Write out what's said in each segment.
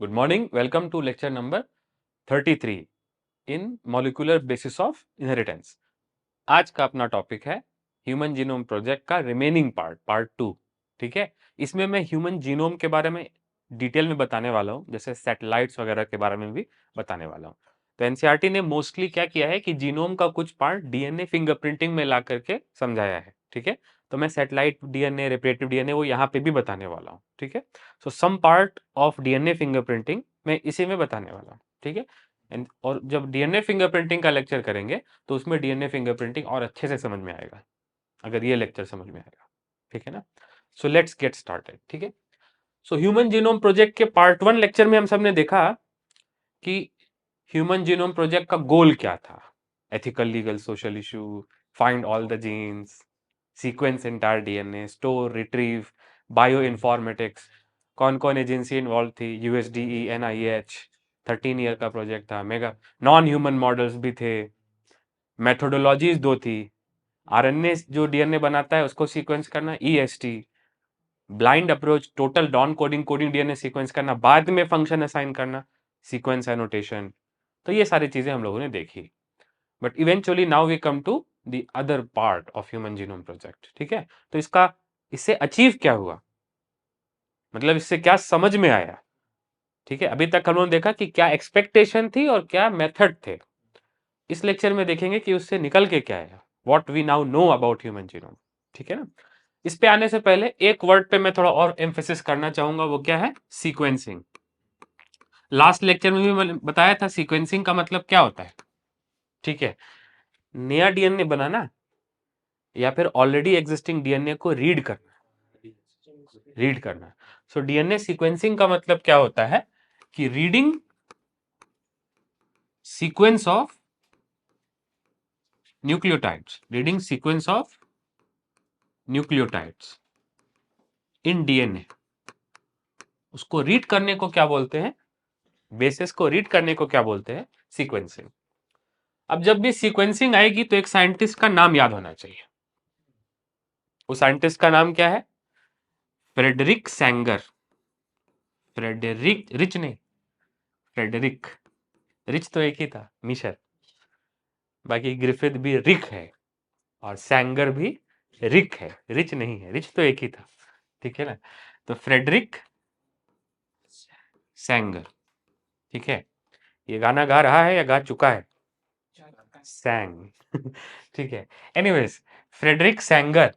Good morning. Welcome to lecture number 33 in molecular basis of inheritance. आज का अपना topic है ह्यूमन जीनोम प्रोजेक्ट का रिमेनिंग पार्ट 2। ठीक है, इसमें मैं ह्यूमन जीनोम के बारे में डिटेल में बताने वाला हूँ, जैसे सैटेलाइट्स वगैरह के बारे में भी बताने वाला हूँ। तो एनसीईआरटी ने मोस्टली क्या किया है कि जीनोम का कुछ पार्ट डीएनए फिंगरप्रिंटिंग में ला करके समझाया है। ठीक है, तो मैं सैटेलाइट डीएनए, रेपरेटिव डीएनए वो यहाँ पे भी बताने वाला हूँ। ठीक है, so some part of DNA fingerprinting मैं इसी में बताने वाला हूँ। ठीक है, और जब डीएनए फिंगरप्रिंटिंग का लेक्चर करेंगे तो उसमें डीएनए फिंगरप्रिंटिंग और अच्छे से समझ में आएगा, अगर ये लेक्चर समझ में आएगा। ठीक है ना, सो लेट्स गेट स्टार्टेड। ठीक है, सो ह्यूमन जीनोम प्रोजेक्ट के पार्ट 1 लेक्चर में हम सबने देखा कि ह्यूमन जीनोम प्रोजेक्ट का गोल क्या था। Ethical, legal, social issue, find all the genes, sequence entire DNA, store, retrieve, bioinformatics, कौन कौन एजेंसी इन्वॉल्व थी, यूएसडीई, एनआईएच, 13 ईयर का प्रोजेक्ट था। मेगा नॉन ह्यूमन मॉडल्स भी थे, मेथोडोलॉजीज 2 थी, आरएनए जो डीएनए बनाता है उसको सीक्वेंस करना, EST, blind approach, total non coding coding DNA sequence करना, बाद में फंक्शन असाइन करना, सीक्वेंस एनोटेशन। तो ये सारी चीजें हम लोगों ने देखी। But eventually now we come to the other part of human genome project. ठीक है, तो इससे अचीव क्या हुआ, मतलब इससे क्या समझ में आया। ठीक है, अभी तक हम लोगों ने देखा कि क्या एक्सपेक्टेशन थी और क्या मेथड थे। इस लेक्चर में देखेंगे कि उससे निकल के क्या आया, what we now know about human genome. ठीक है ना, इस पे आने से पहले एक वर्ड पे मैं थोड़ा और एम्फेसिस करना चाहूंगा, वो क्या है, सीक्वेंसिंग। लास्ट लेक्चर में भी मैंने बताया था सीक्वेंसिंग का मतलब क्या होता है। ठीक है, नया डीएनए बनाना या फिर ऑलरेडी एग्जिस्टिंग डीएनए को रीड करना। सो डीएनए सीक्वेंसिंग का मतलब क्या होता है कि reading sequence of nucleotides in DNA, उसको रीड करने को क्या बोलते हैं, बेसिस को रीड करने को क्या बोलते हैं, सीक्वेंसिंग। अब जब भी सीक्वेंसिंग आएगी तो एक साइंटिस्ट का नाम याद होना चाहिए। उस साइंटिस्ट का नाम क्या है, फ्रेडरिक सैंगर। फ्रेडरिक रिच नहीं, फ्रेडरिक। रिच तो एक ही था, मिशर। बाकी ग्रिफिथ भी रिक है और सैंगर भी रिक है, रिच नहीं है, रिच तो एक ही था। ठीक है ना, तो फ्रेडरिक सैंगर। ठीक है, ये गाना गा रहा है या गा चुका है, सैंग। ठीक है, एनीवेज, फ्रेडरिक सैंगर,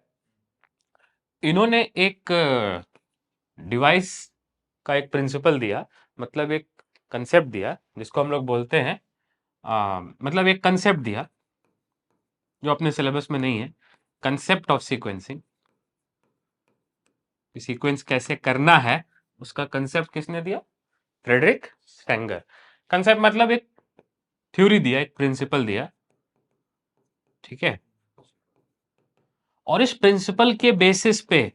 इन्होंने एक डिवाइस का एक प्रिंसिपल दिया, मतलब एक कंसेप्ट दिया जिसको हम लोग बोलते हैं मतलब एक कंसेप्ट दिया जो अपने सिलेबस में नहीं है, कंसेप्ट ऑफ सीक्वेंसिंग। सीक्वेंस कैसे करना है उसका कंसेप्ट किसने दिया, फ्रेडरिक सैंगर। कंसेप्ट मतलब एक थ्योरी दिया, एक प्रिंसिपल दिया। ठीक है, और इस प्रिंसिपल के बेसिस पे,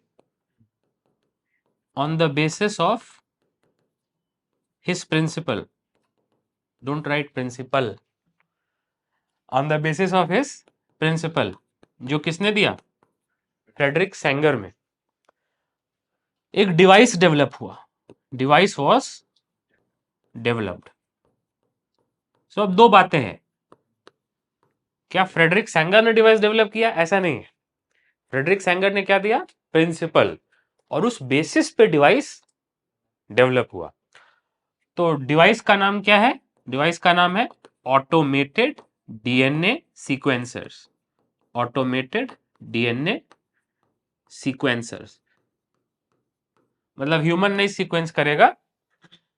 on the basis of his principle, don't write principle, on the basis of his principle, जो किसने दिया, फ्रेडरिक सैंगर में, एक डिवाइस डेवलप हुआ। Device was developed. सो अब दो बातें हैं, क्या फ्रेडरिक सैंगर ने डिवाइस डेवलप किया, ऐसा नहीं है। फ्रेडरिक सैंगर ने क्या दिया, प्रिंसिपल, और उस बेसिस पे डिवाइस डेवलप हुआ। तो डिवाइस का नाम क्या है, डिवाइस का नाम है ऑटोमेटेड डीएनए सीक्वेंसर्स। ऑटोमेटेड डीएनए सीक्वेंसर्स मतलब ह्यूमन नहीं सीक्वेंस करेगा,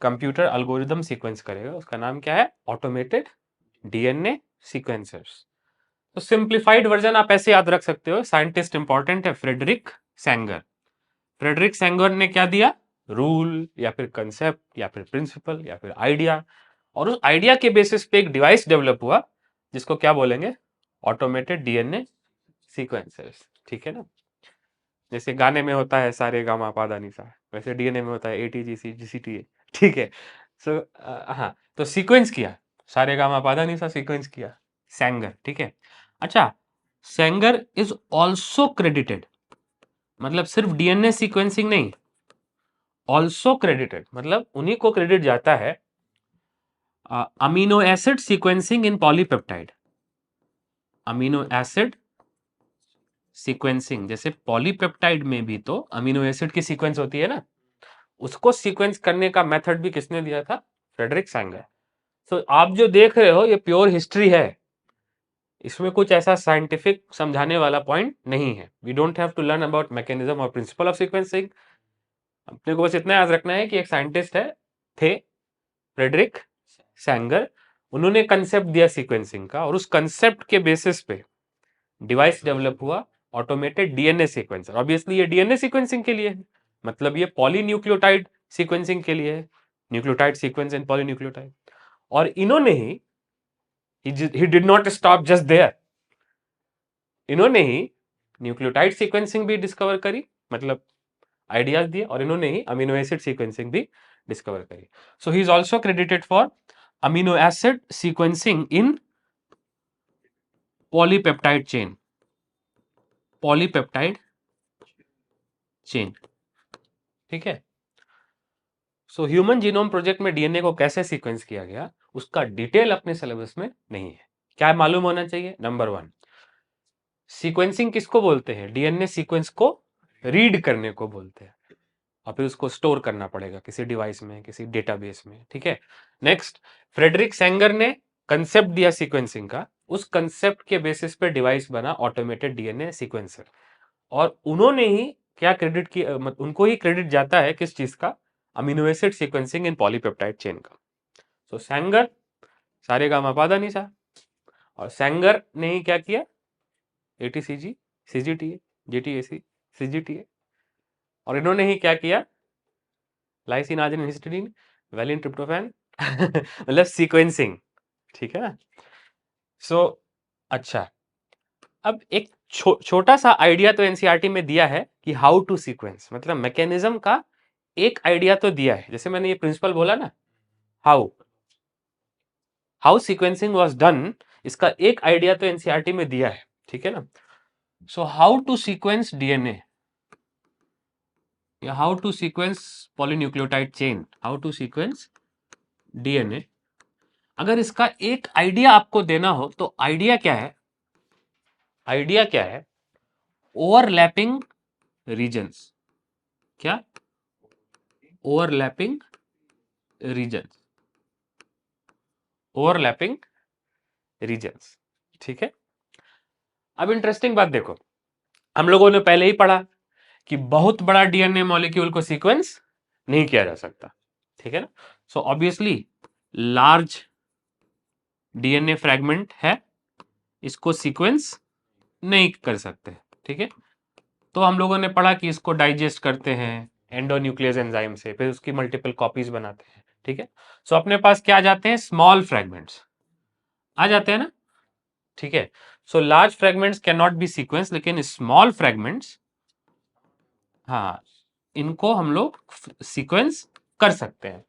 कंप्यूटर अल्गोरिदम सीक्वेंस करेगा। उसका नाम क्या है, ऑटोमेटेड डीएनए सीक्वेंसर्स। तो सिंप्लीफाइड वर्जन आप ऐसे याद रख सकते हो, साइंटिस्ट इंपॉर्टेंट है फ्रेडरिक सैंगर। फ्रेडरिक सैंगर ने क्या दिया, रूल या फिर कंसेप्ट या फिर प्रिंसिपल या फिर आइडिया, और उस आइडिया के बेसिस पे एक डिवाइस डेवलप हुआ जिसको क्या बोलेंगे, ऑटोमेटेड डीएनए सीक्वेंसर्स। ठीक है ना, जैसे गाने में होता है सारे गामा पादा निसा, वैसे डीएनए में होता है एटीजीसी जीसीटीए। ठीक है, सो हाँ, तो सीक्वेंस किया, सारे गामा पादा निसा सीक्वेंस किया सैंगर। ठीक है, अच्छा, सैंगर इज ऑल्सो क्रेडिटेड, मतलब सिर्फ डीएनए सीक्वेंसिंग नहीं, ऑल्सो क्रेडिटेड मतलब उन्हीं को क्रेडिट जाता है amino acid sequencing in polypeptide. Amino acid sequencing, जैसे पॉलीपेप्टाइड में भी तो अमीनो एसिड की सीक्वेंस होती है ना, उसको सीक्वेंस करने का मेथड भी किसने दिया था? Frederick Sanger. तो आप जो देख रहे हो ये प्योर हिस्ट्री है, इसमें कुछ ऐसा साइंटिफिक समझाने वाला पॉइंट नहीं है। We don't have to learn about mechanism और प्रिंसिपल ऑफ सीक्वेंसिंग। अपने को बस इतना याद रखना है कि एक साइंटिस्ट है थे फ्रेडरिक सैंगर, उन्होंने कंसेप्ट दिया सीक्वेंसिंग का, और उस कंसेप्ट के बेसिस पे डिवाइस डेवलप हुआ ऑटोमेटेड डीएनए सीक्वेंसर। ऑब्वियसली ये डीएनए सीक्वेंसिंग के लिए है, मतलब ये पॉलीन्यूक्लियोटाइड सीक्वेंसिंग के लिए है, न्यूक्लियोटाइड सीक्वेंस इन पॉलीन्यूक्लियोटाइड। और इन्होंने he did not stop just there, इन्होंने ही न्यूक्लियोटाइड सीक्वेंसिंग भी डिस्कवर करी, मतलब आइडियाज दिए, और इन्होंने ही अमीनो एसिड सीक्वेंसिंग भी डिस्कवर करी। So he is also credited for amino acid sequencing in polypeptide chain, polypeptide chain. ठीक है। सो ह्यूमन जीनोम प्रोजेक्ट में डीएनए को कैसे सीक्वेंस किया गया उसका डिटेल अपने सिलेबस में नहीं है। क्या मालूम होना चाहिए? नंबर 1, सीक्वेंसिंग किसको बोलते हैं? डीएनए सीक्वेंस को रीड करने को बोलते हैं, और फिर उसको स्टोर करना पड़ेगा किसी डिवाइस में, किसी डेटाबेस में। ठीक है। नेक्स्ट, फ्रेडरिक सैंगर ने कंसेप्ट दिया सीक्वेंसिंग का, उस कंसेप्ट के बेसिस पे डिवाइस बना ऑटोमेटेड डीएनए सीक्वेंसर, और उन्होंने ही क्या क्रेडिट की, उनको ही क्रेडिट जाता है किस चीज का? Amino acid sequencing in polypeptide chain का। सो सैंगर सारे का मापादा नहीं सा, और सैंगर ने ही क्या किया? एटीसीजी, सीजीटीए, जीटीएसी, सीजीटीए, और इन्होंने ही क्या किया? Lysine, arginine, histidine, valine, tryptophan मतलब सीक्वेंसिंग। ठीक है ना। सो अच्छा, अब एक छोटा सा आइडिया तो एनसीईआरटी में दिया है कि हाउ टू सीक्वेंस, मतलब मैकेनिज्म का एक आइडिया तो दिया है। जैसे मैंने ये प्रिंसिपल बोला ना, how how sequencing was done, इसका एक आइडिया तो एनसीईआरटी में दिया है। ठीक है ना। So how to sequence DNA या how to sequence polynucleotide chain, how to sequence DNA, अगर इसका एक आइडिया आपको देना हो तो आइडिया क्या है? आइडिया क्या है? Overlapping regions. क्या? Overlapping regions, overlapping regions. ठीक है। अब इंटरेस्टिंग बात देखो, हम लोगों ने पहले ही पढ़ा कि बहुत बड़ा डीएनए मॉलिक्यूल को सीक्वेंस नहीं किया जा सकता। ठीक है ना। So obviously large DNA fragment है, इसको सीक्वेंस नहीं कर सकते। ठीक है। तो हम लोगों ने पढ़ा कि इसको डाइजेस्ट करते हैं एंडोन्यूक्लियस एंजाइम से, फिर उसकी मल्टीपल कॉपीज बनाते हैं। ठीक है। सो अपने पास क्या आ जाते हैं? स्मॉल फ्रैगमेंट्स आ जाते हैं ना। ठीक है। So large fragments can not be sequence, लेकिन स्मॉल फ्रैगमेंट्स, हाँ, इनको हम लोग सीक्वेंस कर सकते हैं।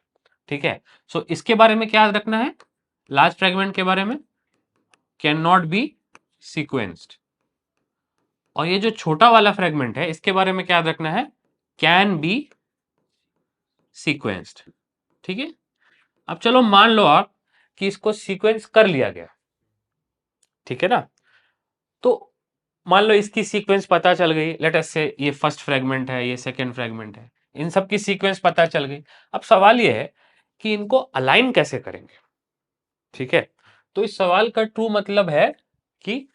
ठीक है। सो इसके बारे में क्या याद रखना है? लार्ज फ्रैगमेंट के बारे में कैन नॉट बी सीक्वेंस्ड, और ये जो छोटा वाला फ्रैगमेंट है इसके बारे में क्या याद रखना है? Can be sequenced. ठीक है। अब चलो मान लो आप कि इसको सीक्वेंस कर लिया गया। ठीक है ना। तो मान लो इसकी सीक्वेंस पता चल गई, लेट अस से ये फर्स्ट फ्रैगमेंट है, ये सेकंड फ्रैगमेंट है, इन सब की सीक्वेंस पता चल गई। अब सवाल ये है कि इनको अलाइन कैसे करेंगे। ठीक है। तो इस सवाल का ट्रू मतलब है कि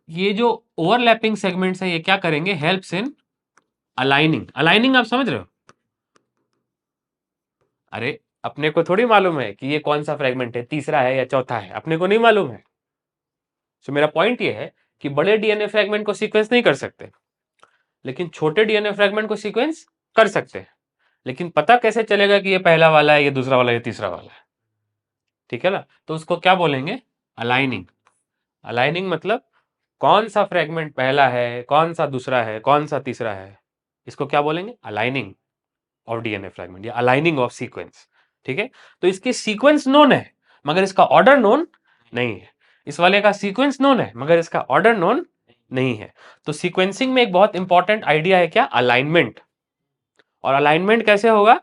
ये जो ओवरलैपिंग सेगमेंट्स है ये क्या करेंगे? Helps in aligning. अलाइनिंग आप समझ रहे हो? अरे अपने को थोड़ी मालूम है कि ये कौन सा फ्रैगमेंट है, तीसरा है या चौथा है, अपने को नहीं मालूम है। तो मेरा पॉइंट ये है कि बड़े डीएनए फ्रैगमेंट को सीक्वेंस नहीं कर सकते, लेकिन छोटे डीएनए फ्रैगमेंट को सीक्वेंस कर सकते हैं। लेकिन पता कैसे चलेगा कि ये पहला वाला है, ये दूसरा वाला है, ये तीसरा वाला है? ठीक है ना। तो उसको क्या बोलेंगे? अलाइनिंग। अलाइनिंग मतलब कौन सा फ्रैगमेंट पहला है, कौन सा दूसरा है, कौन सा तीसरा है, इसको क्या बोलेंगे? अलाइनिंग ऑफ डीएनए फ्रैगमेंट या अलाइनिंग ऑफ सीक्वेंस। ठीक है। तो इसकी सीक्वेंस नोन है मगर इसका ऑर्डर नोन नहीं है। इस वाले का सीक्वेंस नोन है मगर इसका ऑर्डर नोन नहीं है। तो सीक्वेंसिंग में एक बहुत इंपॉर्टेंट आइडिया है क्या? अलाइनमेंट। और अलाइनमेंट कैसे होगा?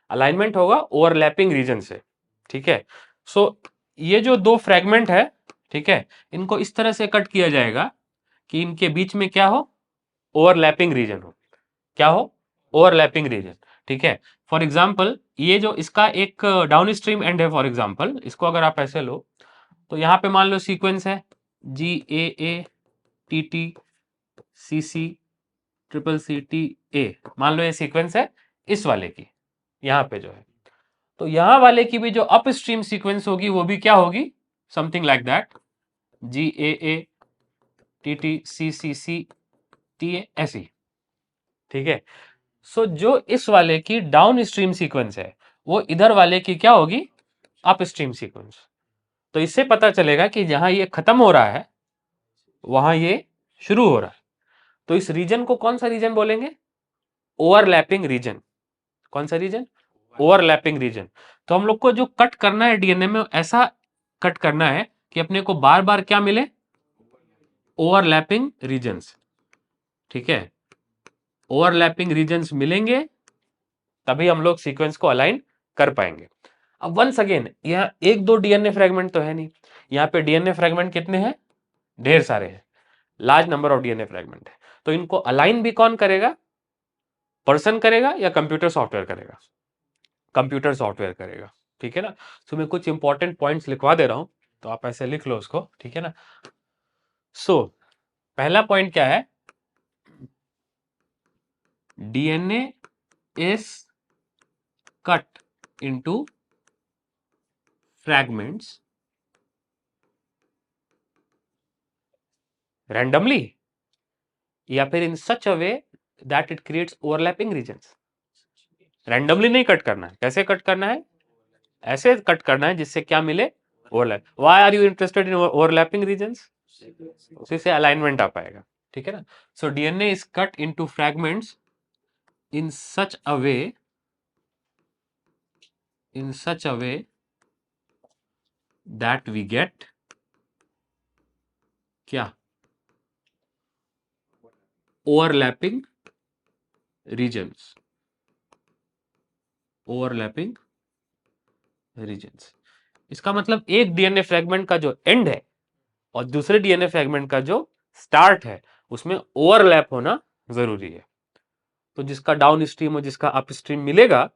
अलाइनमेंट होगा ओवरलैपिंग रीजन से, ठीक है। सो ये जो दो फ्रेगमेंट है, ठीक है, इनको इस तरह से कट किया जाएगा कि इनके बीच में क्या हो? ओवरलैपिंग रीजन हो। क्या हो? ओवरलैपिंग रीजन, ठीक है। फॉर एग्जाम्पल ये जो इसका एक डाउन स्ट्रीम एंड है, फॉर एग्जाम्पल इसको अगर आप ऐसे लो तो यहां पे मान लो सीक्वेंस है GAA TT CC CCCTA, मान लो ये सीक्वेंस है इस वाले की, यहां पे जो है। तो यहां वाले की भी जो अप स्ट्रीम सीक्वेंस होगी वो भी क्या होगी? Something like that, GAA TT CCCTA ऐसी, ठीक है। सो जो इस वाले की डाउन स्ट्रीम सीक्वेंस है वो इधर वाले की क्या होगी? Up stream sequence. तो इससे पता चलेगा कि जहां ये खत्म हो रहा है वहां ये शुरू हो रहा है। तो इस रीजन को कौन सा रीजन बोलेंगे? Overlapping region. कौन सा रीजन? Overlapping region. तो हम लोग को जो कट करना है डीएनए में, ऐसा कट करना है कि अपने को बार बार क्या मिले? ओवरलैपिंग रीजन्स, ठीक है। ओवरलैपिंग रीजन्स मिलेंगे तभी हम लोग सीक्वेंस को अलाइन कर पाएंगे। अब वंस अगेन यहाँ एक दो डीएनए फ्रेगमेंट तो है नहीं, यहाँ पे डीएनए फ्रेगमेंट कितने हैं? ढेर सारे हैं, large number of DNA fragment है। तो इनको अलाइन भी कौन करेगा? पर्सन करेगा या कंप्यूटर सॉफ्टवेयर करेगा? कंप्यूटर सॉफ्टवेयर करेगा, ठीक है ना। तो मैं कुछ इंपॉर्टेंट पॉइंट्स लिखवा दे रहा हूं, तो आप ऐसे लिख लो उसको, ठीक है ना। सो पहला पॉइंट क्या है? DNA is cut into fragments randomly या फिर in such a way that it creates overlapping regions। Randomly नहीं कट करना है, कैसे कट करना है? ऐसे कट करना है जिससे क्या मिले? Overlap. Why are you interested in overlapping regions? उसी से अलाइनमेंट आ पाएगा, ठीक है ना। So DNA is cut into fragments in such a way, in such a way that we get क्या? Overlapping regions. ओवरलैपिंग रीजन्स, इसका मतलब एक डीएनए फ्रेगमेंट का जो एंड है और दूसरे डीएनए फ्रेगमेंट का जो स्टार्ट है उसमें ओवरलैप होना जरूरी है। तो जिसका डाउन स्ट्रीम और जिसका अप स्ट्रीम मिलेगा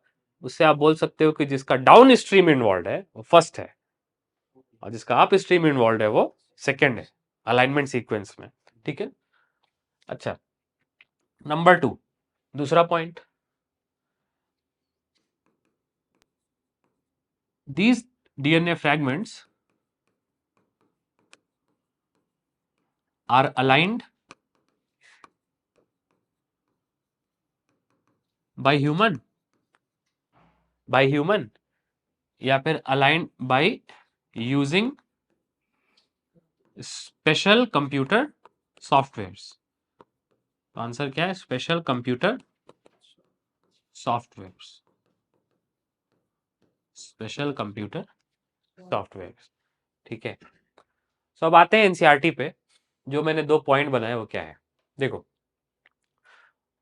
उससे आप बोल सकते हो कि जिसका डाउन स्ट्रीम इन्वॉल्व है वो फर्स्ट है और जिसका अप स्ट्रीम इन्वॉल्व है वो सेकेंड है अलाइनमेंट सीक्वेंस में, ठीक है। अच्छा, नंबर 2, दूसरा point, these DNA fragments are aligned by human या फिर aligned by using special computer softwares. तो आंसर क्या है? Special computer softwares, special computer softwares, ठीक है। सो अब आते हैं एनसीईआरटी पे। जो मैंने 2 पॉइंट बनाए वो क्या है? देखो,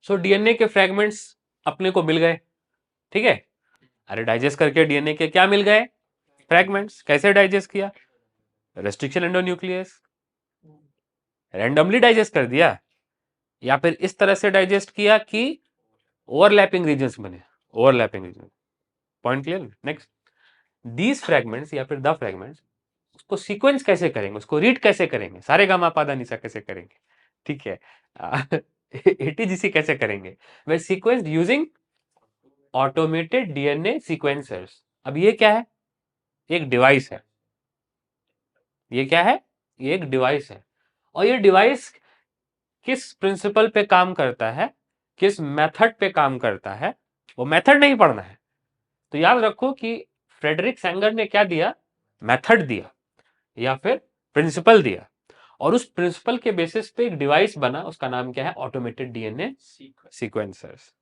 सो डीएनए के फ्रेगमेंट्स अपने को मिल गए, ठीक है। अरे डाइजेस्ट करके डीएनए के क्या मिल गए? फ्रेगमेंट्स। कैसे डाइजेस्ट किया? रेस्ट्रिक्शन एंडोन्यूक्लियस, रैंडमली डाइजेस्ट कर दिया या फिर इस तरह से डाइजेस्ट किया कि ओवरलैपिंग रीजन्स बने, overlapping region. Point clear? Next, these fragments या फिर द फ्रेगमेंट्स, उसको सीक्वेंस कैसे करेंगे, उसको रीड कैसे करेंगे, सारे गामा पादा निशा कैसे करेंगे, ठीक है। एटीजीसी कैसे करेंगे? वे सीक्वेंस यूजिंग ऑटोमेटेड डीएनए सीक्वेंसर्स। अब ये क्या है? एक डिवाइस है। ये क्या है? ये एक डिवाइस है। और ये डिवाइस किस प्रिंसिपल पे काम करता है, किस मेथड पे काम करता है, वो मेथड नहीं पढ़ना है। तो याद रखो कि फ्रेडरिक सैंगर ने क्या दिया? मेथड दिया या फिर प्रिंसिपल दिया, और उस प्रिंसिपल के बेसिस पे एक डिवाइस बना, उसका नाम क्या है? Automated DNA sequencers.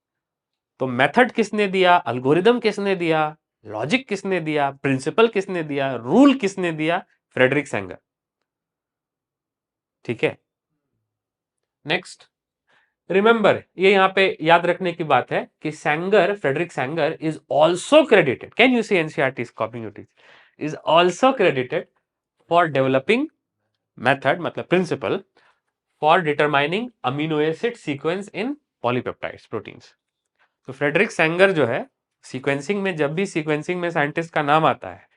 तो मेथड किसने दिया, एल्गोरिदम किसने दिया, लॉजिक किसने दिया, प्रिंसिपल किसने दिया, रूल किसने दिया? फ्रेडरिक सैंगर, ठीक है। नेक्स्ट, रिमेंबर, ये यहाँ पे याद रखने की बात है कि Sanger, Frederick Sanger is also credited, can you see NCERT copying यूटीज, is also credited for developing method, मतलब principle for determining amino acid sequence in polypeptides proteins. तो फ्रेडरिक सैंगर जो है, सीक्वेंसिंग में जब भी सीक्वेंसिंग में साइंटिस्ट का नाम आता है,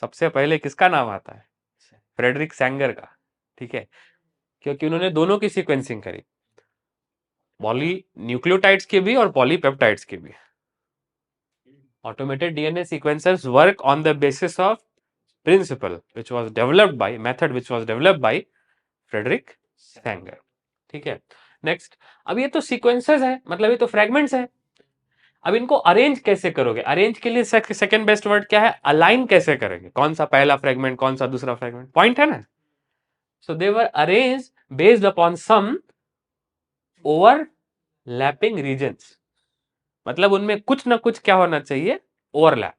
सबसे पहले किसका नाम आता है? फ्रेडरिक सैंगर का, ठीक है, क्योंकि उन्होंने दोनों की सीक्वेंसिंग करी, पॉली न्यूक्लियोटाइड्स की भी और पॉलीपेप्टाइड्स की भी। Automated DNA sequencers work on the basis of principle which was developed by, method which was developed by Frederick Sanger, ठीक है। नेक्स्ट, अब ये तो सीक्वेंसेस है, मतलब ये तो फ्रेगमेंट्स है, अब इनको अरेंज कैसे करोगे? अरेंज के लिए सेकंड बेस्ट वर्ड क्या है? अलाइन कैसे करेंगे, कौन सा पहला फ्रेगमेंट, कौन सा दूसरा फ्रेगमेंट, पॉइंट है ना। So they were arrange based upon some overlapping regions, मतलब उनमें कुछ ना कुछ क्या होना चाहिए? ओवरलैप।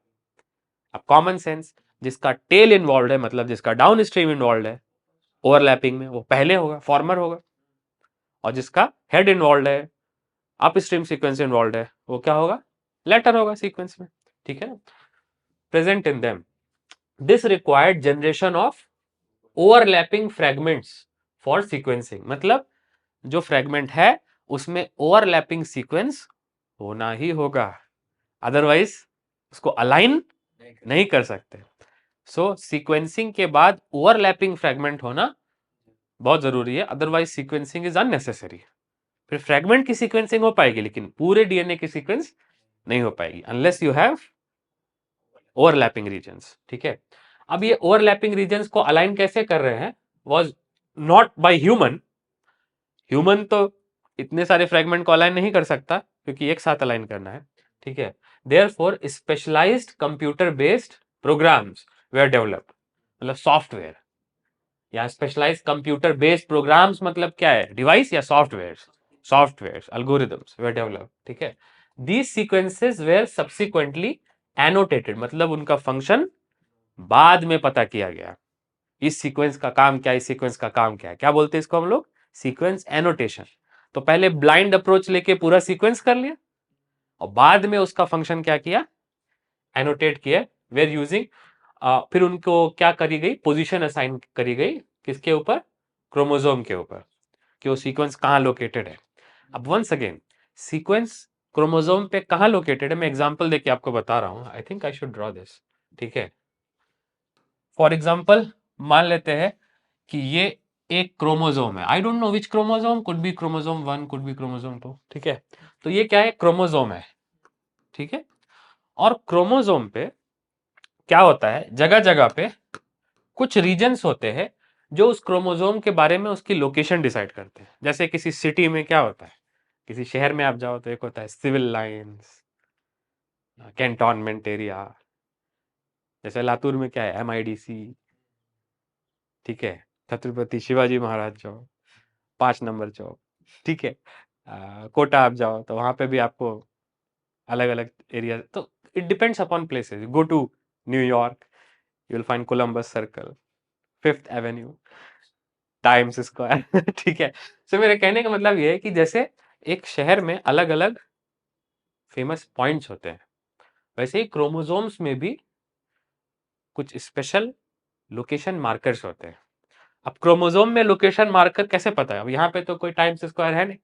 अब कॉमन सेंस, जिसका टेल इन्वॉल्व है, मतलब जिसका डाउन स्ट्रीम इन्वॉल्व है ओवरलैपिंग में, वो पहले होगा, फॉर्मर होगा, और जिसका हेड इन्वॉल्व है, अप स्ट्रीम सीक्वेंस इन्वॉल्व है, वो क्या होगा? लेटर होगा सीक्वेंस में, ठीक है ना। Present in them this required generation of overlapping fragments for sequencing, मतलब जो फ्रेगमेंट है उसमें ओवरलैपिंग सीक्वेंस होना ही होगा, अदरवाइज उसको अलाइन नहीं कर सकते। सो सीक्वेंसिंग के बाद ओवरलैपिंग फ्रेगमेंट होना बहुत जरूरी है, अदरवाइज सीक्वेंसिंग इज अननेसेसरी। फिर फ्रेगमेंट की सीक्वेंसिंग हो पाएगी, लेकिन पूरे डीएनए की सीक्वेंस नहीं हो पाएगी unless you have overlapping regions, ठीक है। अब ये ओवरलैपिंग रीजन्स को अलाइन कैसे कर रहे हैं? Was not by human, human तो इतने सारे फ्रेगमेंट को अलाइन नहीं कर सकता क्योंकि एक साथ अलाइन करना है, ठीक है। Therefore specialised computer based programs were developed, मतलब सॉफ्टवेयर या स्पेशलाइज्ड कंप्यूटर बेस्ड प्रोग्राम्स, मतलब क्या है? डिवाइस या सॉफ्टवेयर एल्गोरिथम्स वेयर डेवलप्ड, ठीक है। These sequences were subsequently annotated, मतलब उनका फंक्शन बाद में पता किया गया, इस सीक्वेंस का काम क्या है, इस सीक्वेंस का काम क्या है, क्या बोलते हैं इसको हम लोग? Sequence annotation. तो पहले ब्लाइंड अप्रोच लेके पूरा सीक्वेंस कर लिया और बाद में उसका फंक्शन क्या किया? एनोटेट किया, वेयर यूजिंग, फिर उनको क्या करी गई? पोजीशन असाइन करी गई, किसके ऊपर? क्रोमोसोम के ऊपर, कि वो सीक्वेंस कहां लोकेटेड है। अब वंस अगेन, सीक्वेंस क्रोमोसोम पे कहां लोकेटेड है, मैं एग्जांपल देके आपको बता रहा हूं, I think I should draw this, ठीक है। फॉर एग्जाम्पल मान लेते हैं कि ये एक क्रोमोसोम है, I don't know which chromosome, could be chromosome 1, could be chromosome 2, ठीक है। तो ये क्या है? क्रोमोसोम है, ठीक है। और क्रोमोसोम पे क्या होता है? जगह जगह पे कुछ रीजन्स होते हैं जो उस क्रोमोसोम के बारे में उसकी लोकेशन डिसाइड करते हैं। जैसे किसी सिटी में क्या होता है, किसी शहर में आप जाओ तो एक होता है सिविल लाइंस, कैंटोनमेंट एरिया, जैसे लातूर में क्या है? एमआईडीसी, ठीक है, छत्रपति शिवाजी महाराज चौक, 5 नंबर चौक, ठीक है। कोटा आप जाओ तो वहां पे भी आपको अलग अलग एरिया, तो it depends upon places. Go to New York, you will find Columbus Circle, 5th avenue, Times Square ठीक है। सो मेरे कहने का मतलब ये है कि जैसे एक शहर में अलग अलग फेमस पॉइंट्स होते हैं, वैसे ही क्रोमोसोम्स में भी कुछ स्पेशल लोकेशन मार्कर्स होते हैं। अब क्रोमोसोम में लोकेशन मार्कर कैसे पता है? अब यहाँ पे तो कोई टाइम्स स्क्वायर है नहीं,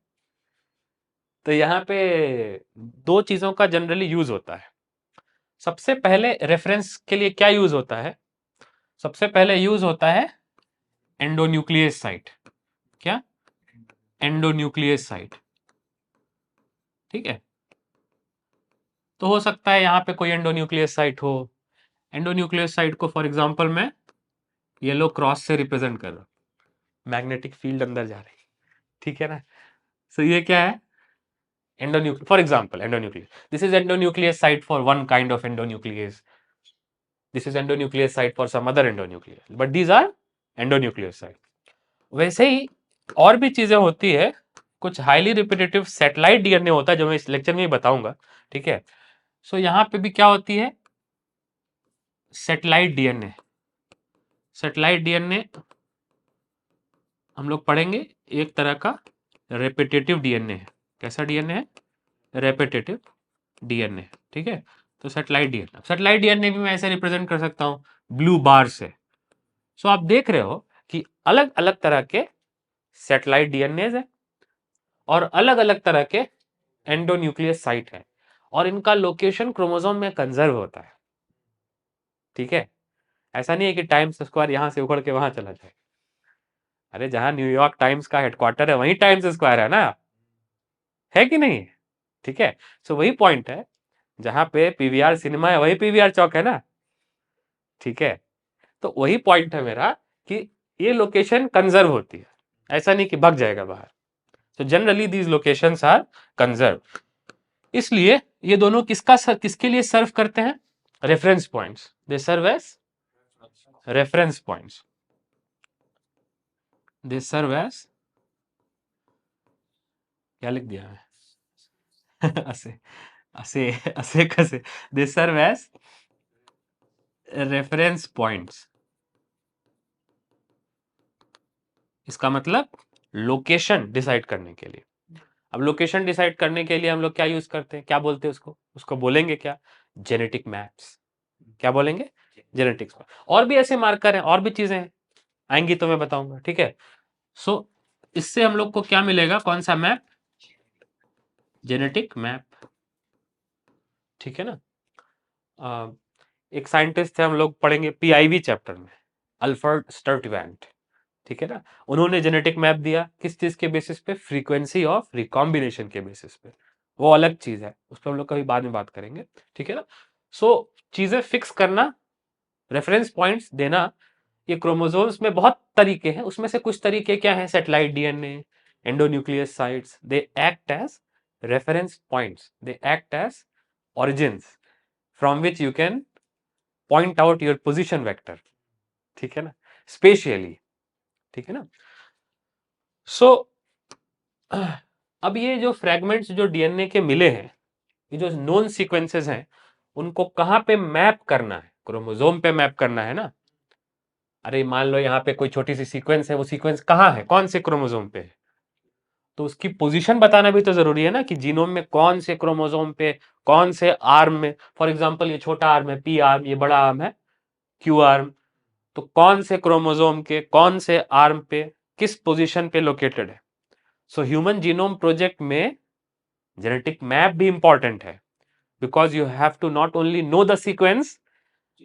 तो यहाँ पे दो चीजों का जनरली यूज होता है। सबसे पहले रेफरेंस के लिए क्या यूज होता है? सबसे पहले यूज होता है एंडोन्यूक्लियस साइट। क्या? एंडोन्यूक्लियस साइट, ठीक है। तो हो सकता है यहाँ पे कोई एंडोन्यूक्लियस साइट हो। एंडोन्यूक्लियस साइट को फॉर एग्जांपल मैं येलो क्रॉस से रिप्रेजेंट कर रहा हूँ, मैग्नेटिक फील्ड अंदर जा रही है, ठीक है ना। सो ये क्या है? Endonuclease, for example endonuclease, this is endonuclease site for one kind of endonuclease, this is endonuclease site for some other endonuclease, but these are endonuclease site। वैसे ही और भी चीजें होती है, कुछ हाईली रिपीटेटिव सैटेलाइट डीएनए होता है जो मैं इस लेक्चर में ही बताऊंगा, ठीक है। सो यहाँ पे भी क्या होती है? Satellite DNA. सैटेलाइट डीएनए हम लोग पढ़ेंगे, एक तरह का रेपिटेटिव डीएनए है। कैसा डीएनए है? रेपिटेटिव डीएनए, ठीक है। तो सैटेलाइट डीएनए, सैटेलाइट डीएनए भी मैं ऐसे रिप्रेजेंट कर सकता हूं ब्लू बार से। सो आप देख रहे हो कि अलग अलग तरह के सैटेलाइट डीएनए है और अलग अलग तरह के एंडोन्यूक्लियस साइट है और इनका लोकेशन क्रोमोसोम में कंजर्व होता है, ठीक है। ऐसा नहीं है कि टाइम्स स्क्वायर यहां से उखड़ के वहां चला जाए। अरे जहां न्यूयॉर्क टाइम्स का हेडक्वार्टर है वहीं टाइम्स स्क्वायर है ना, है कि नहीं? ठीक है। सो वही पॉइंट है, जहां पे पीवीआर सिनेमा है वही पीवीआर चौक है ना, ठीक है। तो वही पॉइंट है मेरा कि ये लोकेशन कंजर्व होती है, ऐसा नहीं कि भाग जाएगा बाहर। तो generally these locations are conserve. इसलिए ये दोनों किसके लिए सर्व करते हैं? Reference points. They serve as reference points, they serve as, क्या लिख दिया है असे असे असे कसे, they serve as reference points. इसका मतलब लोकेशन डिसाइड करने के लिए। अब लोकेशन डिसाइड करने के लिए हम लोग क्या यूज करते हैं, क्या बोलते हैं उसको? उसको बोलेंगे क्या? Genetic maps. क्या बोलेंगे? जेनेटिक्स। और भी ऐसे मार्कर हैं, और भी चीजें हैं, आएंगी तो मैं बताऊंगा, ठीक है। सो इससे हम लोग को क्या मिलेगा? कौन सा मैप? जेनेटिक मैप, ठीक है ना। एक साइंटिस्ट थे, हम लोग पढ़ेंगे पीआईवी चैप्टर में, अल्फ्रेड स्टर्टवेंट, ठीक है ना। उन्होंने जेनेटिक मैप दिया किस चीज के बेसिस पे? फ्रीक्वेंसी ऑफ रिकॉम्बिनेशन के बेसिस पे। वो अलग चीज है, उस पर हम लोग कभी बाद में बात करेंगे, ठीक है ना। सो चीजें फिक्स करना, रेफरेंस पॉइंट्स देना, ये क्रोमोसोम्स में बहुत तरीके हैं। उसमें से कुछ तरीके क्या हैं? Satellite DNA, endonuclease sites, they act as reference points, they act as origins from which you can point out your position vector, ठीक है ना, स्पेशियली, ठीक है ना। सो अब ये जो फ्रेगमेंट्स जो डीएनए के मिले हैं, ये जो नोन सीक्वेंसेस हैं, उनको कहां पे मैप करना है? क्रोमोसोम पे मैप करना है ना। अरे मान लो यहाँ पे कोई छोटी सी सीक्वेंस है, वो सीक्वेंस कहाँ है, कौन से क्रोमोसोम पे है, तो उसकी पोजीशन बताना भी तो जरूरी है ना, कि जीनोम में कौन से क्रोमोसोम पे, कौन से आर्म में। फॉर एग्जांपल ये छोटा आर्म है पी आर्म, ये बड़ा आर्म है क्यू आर्म, तो कौन से क्रोमोसोम के कौन से आर्म पे किस पोजीशन पे लोकेटेड है। सो ह्यूमन जीनोम प्रोजेक्ट में जेनेटिक मैप भी इंपॉर्टेंट है, because you have to not only know the sequence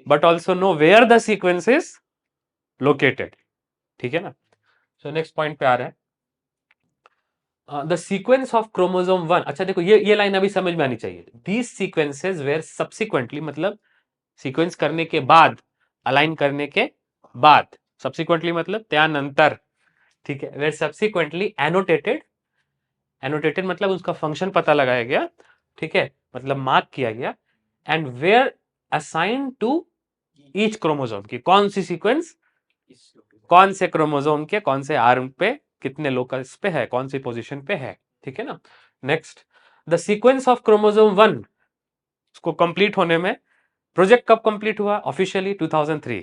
but also know where the sequence is located, ठीक है ना। सो नेक्स्ट पॉइंट पे आ रहा है, द सीक्वेंस ऑफ क्रोमोसोम 1। अच्छा देखो, ये लाइन अभी समझ में आनी चाहिए। दीज सीक्वेंसेस वेयर सब्सिक्वेंटली, मतलब सीक्वेंस करने के बाद, अलाइन करने के बाद, सब्सिक्वेंटली मतलब त्यानंतर, ठीक है, वेयर सब्सिक्वेंटली एनोटेटेड, एनोटेटेड मतलब उसका फंक्शन पता लगाया गया, ठीक है, मतलब मार्क किया गया, and were assign to each chromosome की कौन सी सीक्वेंस कौन से क्रोमोसोम के कौन से आर्म पे कितने लोकल्स पे है, कौन सी पोजीशन पे है, ठीक है ना। Next, the sequence of chromosome 1 को कंप्लीट होने में, प्रोजेक्ट कब कंप्लीट हुआ? ऑफिशियली 2003,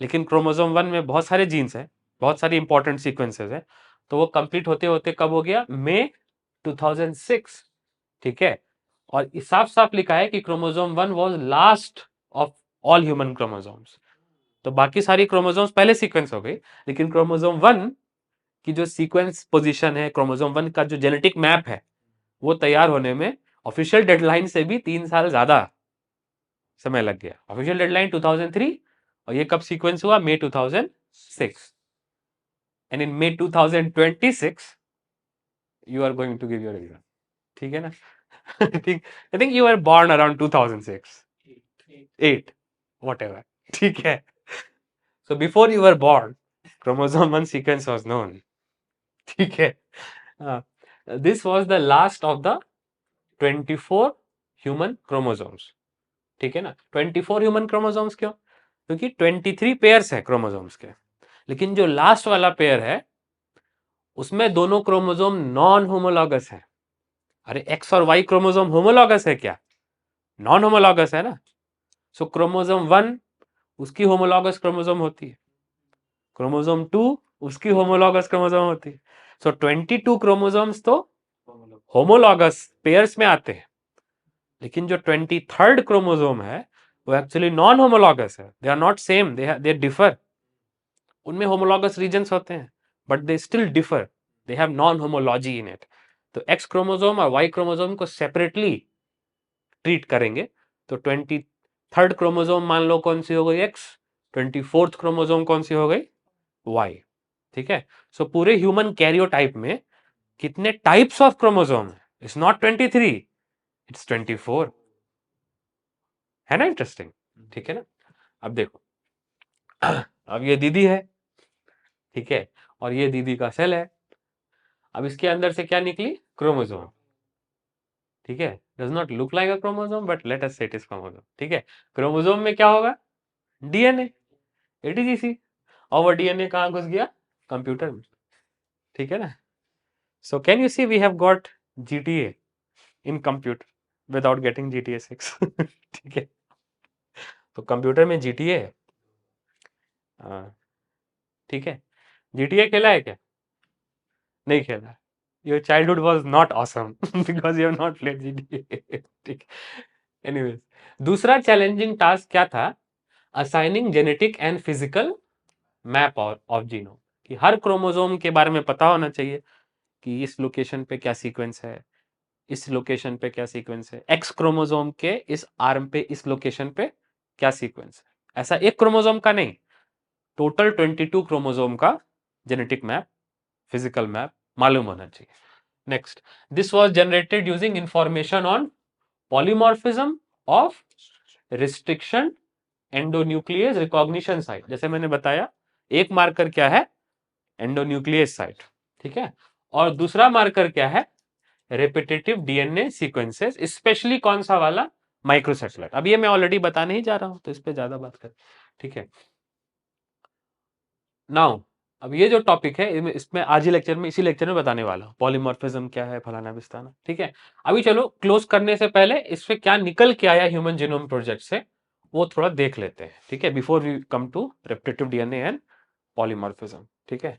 लेकिन क्रोमोसोम 1 में बहुत सारे जीन्स हैं, बहुत सारी इंपॉर्टेंट सीक्वेंसेस हैं, तो वो कंप्लीट होते होते कब हो गया? मई 2006, ठीक है। और साफ साफ लिखा है कि chromosome 1 was last of all human chromosomes. तो बाकी सारी क्रोमोसोम्स पहले सीक्वेंस हो गई, लेकिन क्रोमोसोम 1 की जो सीक्वेंस पोजीशन है, क्रोमोसोम 1 का जो जेनेटिक मैप है, वो तैयार होने में ऑफिशियल डेडलाइन से भी 3 साल ज्यादा समय लग गया। ऑफिशियल डेडलाइन 2003 और ये कब सीक्वेंस हुआ? मई 2006। And in May 2026 you are going to give your exam, ठीक है ना ठीक, I think you are born around 2006 8 whatever, ठीक है। So before you are born chromosome 1 sequence was known, ठीक है। This was the last of the 24 human chromosomes, ठीक है ना। 24 ह्यूमन क्रोमोसोम्स क्यों? क्योंकि 23 पेयर्स है क्रोमोसोम्स के, लेकिन जो लास्ट वाला पेयर है उसमें दोनों क्रोमोसोम नॉन होमोलॉगस है। अरे एक्स और वाई क्रोमोसोम होमोलॉगस है क्या? नॉन होमोलॉगस है ना। सो क्रोमोसोम 1 उसकी होमोलॉगस क्रोमोसोम होती है, क्रोमोसोम 2 उसकी होमोलॉगस क्रोमोसोम होती है। सो 22 क्रोमोसोम्स तो होमोलॉगस पेयर्स में आते हैं, लेकिन जो 23rd क्रोमोसोम है वो एक्चुअली नॉन होमोलॉगस है, they are not same, they differ. उनमें होमोलॉगस रीजन्स होते हैं but they still differ, they have non homology in it. तो एक्स क्रोमोसोम और वाई क्रोमोसोम को सेपरेटली ट्रीट करेंगे। तो 23rd क्रोमोसोम मान लो कौन सी हो गई एक्स, 24th क्रोमोसोम कौन सी हो गई वाई। ठीक है, सो पूरे ह्यूमन कैरियोटाइप में कितने टाइप्स ऑफ क्रोमोसोम है? It's not 23, it's 24। है ना इंटरेस्टिंग? ठीक है ना। अब देखो, अब ये दीदी है, ठीक है, और ये दीदी का सेल है। अब इसके अंदर से क्या निकली? क्रोमोसोम। ठीक है, does not look like a chromosome but let us से इट इज क्रोमोसोम। ठीक है, क्रोमोसोम में क्या होगा? DNA, ATGC. और वो डीएनए कहां घुस गया? कंप्यूटर में। ठीक है ना। So can you see we have got GTA in computer without getting GTA 6। ठीक है, तो कंप्यूटर में जीटीए है। ठीक है, जीटीए खेला है क्या? नहीं खेला। Your childhood was not awesome because you have not played GTA. ठीक। एनीवेज, दूसरा चैलेंजिंग टास्क क्या था? Assigning genetic and physical map of genome, कि हर क्रोमोसोम के बारे में पता होना चाहिए कि इस लोकेशन पे क्या सीक्वेंस है, इस लोकेशन पे क्या सीक्वेंस है, एक्स क्रोमोसोम के इस आर्म पे इस लोकेशन पे क्या सीक्वेंस है। ऐसा एक क्रोमोसोम का नहीं, टोटल 22 क्रोमोसोम का जेनेटिक मैप, फिजिकल मैप मालूम होना चाहिए। Next, this was generated using information on polymorphism of restriction endonuclease recognition site. जैसे मैंने बताया, एक मार्कर क्या है? Endonuclease site. ठीक है, और दूसरा मार्कर क्या है? रेपिटेटिव डीएनए सीक्वेंसेस, स्पेशली कौन सा वाला? माइक्रोसेटेलाइट। अब ये मैं ऑलरेडी बताने ही जा रहा हूं, तो इस पे ज्यादा बात कर। ठीक है, नाउ अब ये जो टॉपिक है इसमें आज ही लेक्चर में, इसी लेक्चर में बताने वाला हूं, पॉलीमॉर्फिज्म क्या है, फलाना बिस्ताना। ठीक है, अभी चलो क्लोज करने से पहले इससे क्या निकल के आया ह्यूमन जीनोम प्रोजेक्ट से, वो थोड़ा देख लेते हैं। ठीक है, before we come to repetitive DNA and polymorphism. ठीक है,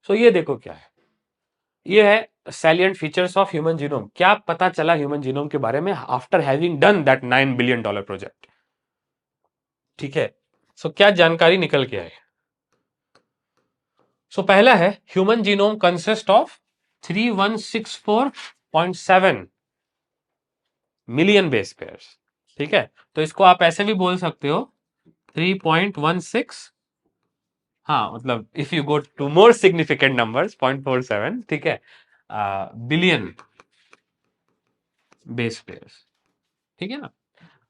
सो ये देखो क्या है, ये है salient features of human genome. क्या पता चला ह्यूमन जीनोम के बारे में after having done that $9 billion project. ठीक है, सो क्या जानकारी निकल के आई? सो पहला है, human genome consist of 3164.7 million base pairs. ठीक है, तो इसको आप ऐसे भी बोल सकते हो 3.16, हाँ मतलब if you go to more significant numbers 0.47, ठीक है, बिलियन बेस पेयर्स। ठीक है ना।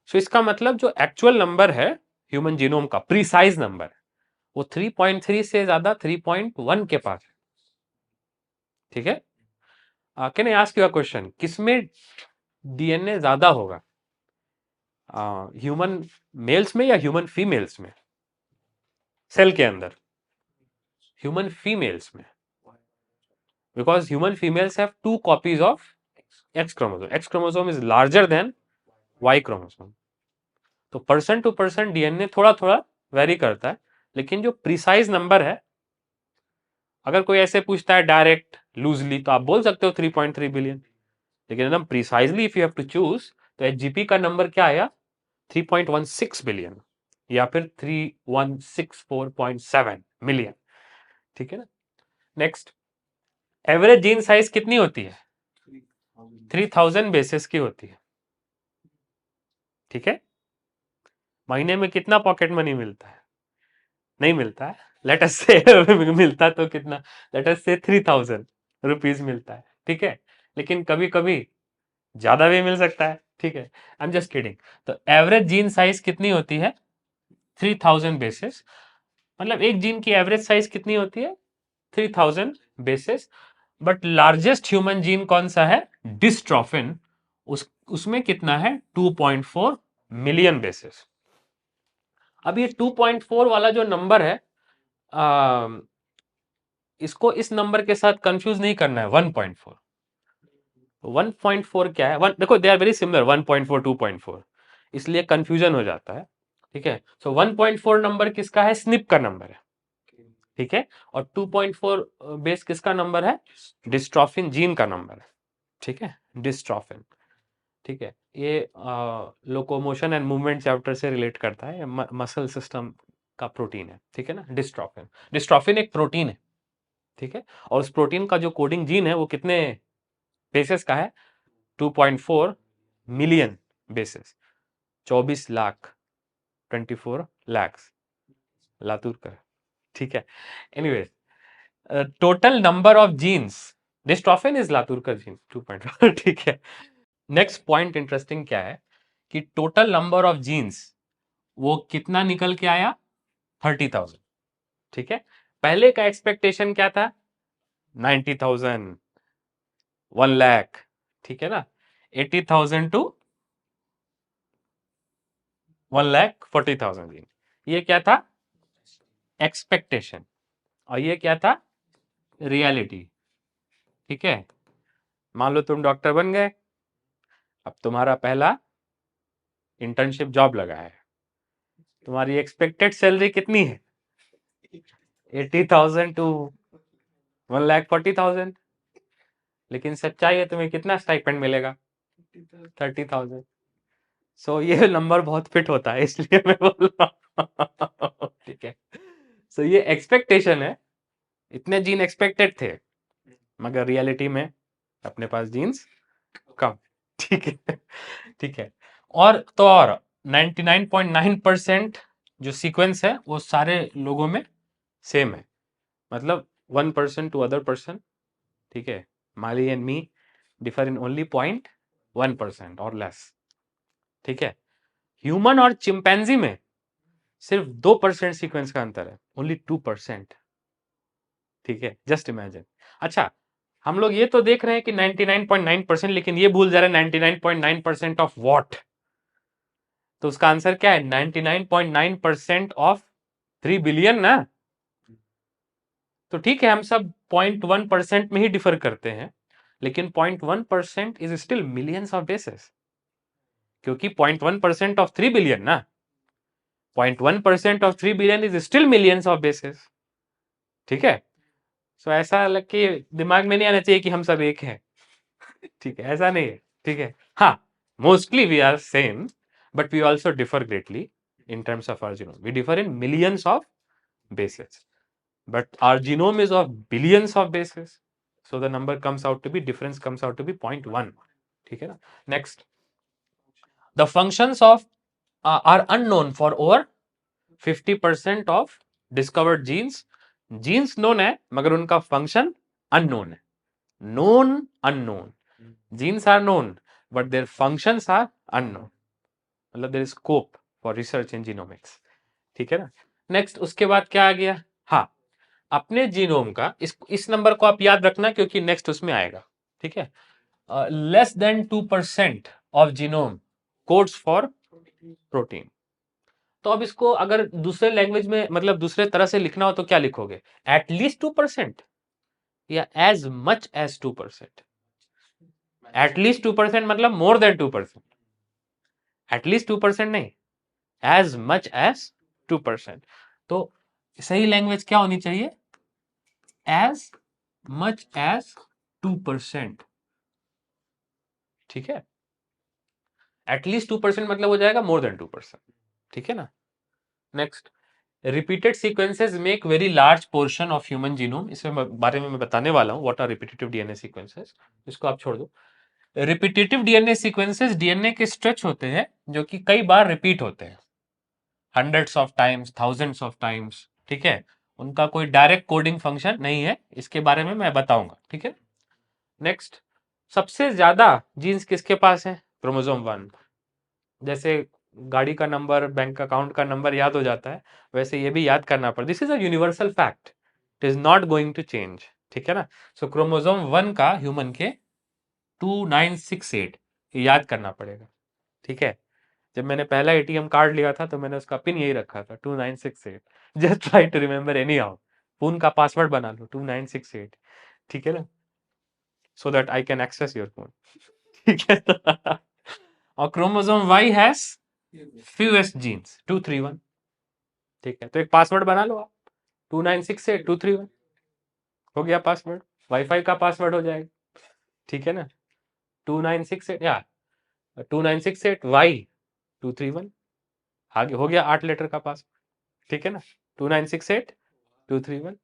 सो इसका मतलब जो एक्चुअल नंबर है ह्यूमन जीनोम का, प्रीसाइज नंबर, वो 3.3 से ज्यादा 3.1 के पास है। ठीक है, can I ask you a question, किसमें डीएनए ज्यादा होगा? ह्यूमन मेल्स में या ह्यूमन फीमेल्स में? सेल के अंदर ह्यूमन फीमेल्स में, because human females have 2 copies of X chromosome, X chromosome is larger than Y chromosome. तो पर्सन टू पर्सन डीएनए थोड़ा थोड़ा वेरी करता है, लेकिन जो प्रिसाइज नंबर है, अगर कोई ऐसे पूछता है डायरेक्ट लूजली तो आप बोल सकते हो 3.3 बिलियन, लेकिन एकदम precisely if you have to choose, तो एचजीपी का नंबर क्या आया? 3.16 बिलियन या फिर 3164.7 मिलियन। ठीक है ना। नेक्स्ट, एवरेज जीन साइज कितनी होती है? 3000 बेसिस की होती है। ठीक है, महीने में कितना पॉकेट मनी मिलता है? नहीं मिलता है, लेट अस से मिलता तो कितना? लेट अस से 3000 रुपीज मिलता है। ठीक है, लेकिन कभी कभी ज्यादा भी मिल सकता है। ठीक है, आई एम जस्ट किडिंग। तो एवरेज जीन साइज कितनी होती है? 3000 बेसिस, मतलब एक जीन की एवरेज साइज कितनी होती है? 3000 basis. But largest human gene कौन सा है? डिस्ट्रोफिन, उसमें कितना है? 2.4 मिलियन बेसिस। अब ये 2.4 वाला जो नंबर है, इसको इस नंबर के साथ कंफ्यूज नहीं करना है। 1.4, 1.4 क्या है? देखो दे आर वेरी सिमिलर, 1.4 2.4, इसलिए कंफ्यूजन हो जाता है। ठीक है, सो 1.4 नंबर किसका है? स्निप का नंबर है। ठीक है, और 2.4 बेस किसका नंबर है? डिस्ट्रोफिन जीन का नंबर है, ठीक है, डिस्ट्रोफिन, ठीक है। ये लोकोमोशन एंड मूवमेंट चैप्टर से रिलेट करता है, मसल सिस्टम का प्रोटीन है, ठीक है ना, डिस्ट्रोफिन। डिस्ट्रोफिन एक प्रोटीन है, ठीक है, और उस प्रोटीन का जो कोडिंग जीन है वो कितने बेसिस का है? 2.4 million bases, 24 lakh, 24 lakhs, Latur का, ठीक है। Anyways, total number of genes, dystrophin is Latur का जीन 2.4, ठीक है। नेक्स्ट पॉइंट इंटरेस्टिंग क्या है कि टोटल नंबर ऑफ जीन्स वो कितना निकल के आया? 30,000, ठीक है। पहले का एक्सपेक्टेशन क्या था? 90,000, 1 लाख, ठीक है ना, 80,000 टू 1,40,000 जीन, ये क्या था? एक्सपेक्टेशन, और ये क्या था? रियलिटी, ठीक है। मान लो तुम डॉक्टर बन गए, अब तुम्हारा पहला इंटर्नशिप जॉब लगा है, तुम्हारी एक्सपेक्टेड सैलरी कितनी है? 80,000 टू 1,40,000, लेकिन सच्चाई है तुम्हें कितना स्टाइपेंड मिलेगा? 30,000। सो ये नंबर बहुत फिट होता है, इसलिए मैं बोल रहा हूँ, ठीक है। सो ये एक्सपेक्टेशन है, इतने जीन एक्सपेक्टेड थे, मगर रियलिटी में अपने पास जीन्स कम, ठीक है, ठीक है। और तो और 99.9% जो सीक्वेंस है वो सारे लोगों में सेम है, मतलब 1% टू अदर पर्सन, ठीक है। Molly and me differ in only 0.1% और लेस, ठीक है। ह्यूमन और चिंपैंजी में सिर्फ 2% सीक्वेंस का अंतर है, ओनली 2%, ठीक है, जस्ट इमेजिन। अच्छा, हम लोग ये तो देख रहे हैं कि 99.9%, लेकिन ये भूल जा रहे हैं 99.9% ऑफ व्हाट? तो उसका आंसर क्या है? 99.9% ऑफ 3 बिलियन ना। तो ठीक है, हम सब 0.1% में ही डिफर करते हैं, लेकिन 0.1% is still millions of basis, क्योंकि 0.1% ऑफ 3 बिलियन ना, 0.1% of 3 billion is still millions of basis, ठीक है। सो ऐसा लग के दिमाग में नहीं आना चाहिए कि हम सब एक हैं, ठीक है, ऐसा नहीं है, ठीक है। हाँ, mostly we are same, but we also differ greatly in terms of our genome. We differ in millions of bases, but our genome is of billions of bases. So the number comes out to be, difference comes out to be 0.1. ठीक है ना? Next, the functions of are unknown for over 50% of discovered genes. Genes known है, मगर उनका function unknown है. Known, unknown. Genes are known, but their functions are unknown. मतलब there is scope for research in genomics. ठीक है ना? Next, उसके बाद क्या आ गया? हाँ, अपने जीनोम का, इस नंबर को आप याद रखना क्योंकि नेक्स्ट उसमें आएगा, ठीक है। Less than 2% of genome codes for protein. तो अब इसको अगर दूसरे लैंग्वेज में, मतलब दूसरे तरह से लिखना हो तो क्या लिखोगे? एटलीस्ट 2% या एज मच एज 2%? एटलीस्ट 2% मतलब मोर देन 2%, एटलीस्ट 2% नहीं, एज मच एज 2%। तो सही लैंग्वेज क्या होनी चाहिए? एज मच एज 2%, ठीक है। एटलीस्ट 2% मतलब हो जाएगा मोर देन 2%, ठीक है ना। Next, repeated sequences make very large portion of human genome. इसमें बारे में मैं बताने वाला हूं, what are repetitive DNA sequences, इसको आप छोड़ दो। रिपीटेटिव डीएनए सीक्वेंसेस डीएनए के स्ट्रेच होते हैं जो कि कई बार रिपीट होते हैं, hundreds of times, thousands of times, ठीक है। उनका कोई डायरेक्ट कोडिंग फंक्शन नहीं है, इसके बारे में मैं बताऊंगा, ठीक है। नेक्स्ट, सबसे ज्यादा जीन्स किसके पास है? क्रोमोसोम 1। जैसे गाड़ी का नंबर, बैंक अकाउंट का नंबर याद हो जाता है, वैसे ये भी याद करना पड़ता है। This is a universal fact, it is not going to change, ठीक है ना। सो क्रोमोसोम 1 का ह्यूमन के 2968 याद करना पड़ेगा, ठीक है। जब मैंने पहला एटीएम कार्ड लिया था तो मैंने उसका पिन यही रखा था, 2968। Just try to remember anyhow, phone का पासवर्ड बना लो 2968, ठीक है ना, so that I can access your phone, ठीक है। और chromosome Y has fewest genes 231, ठीक है। तो एक पासवर्ड बना लो आप, 2968231 हो गया पासवर्ड, वाईफाई का पासवर्ड हो जाएगा, ठीक है ना। 2968 या 2968Y231 आगे हो गया 8 लेटर का पासवर्ड, ठीक है ना। 2968231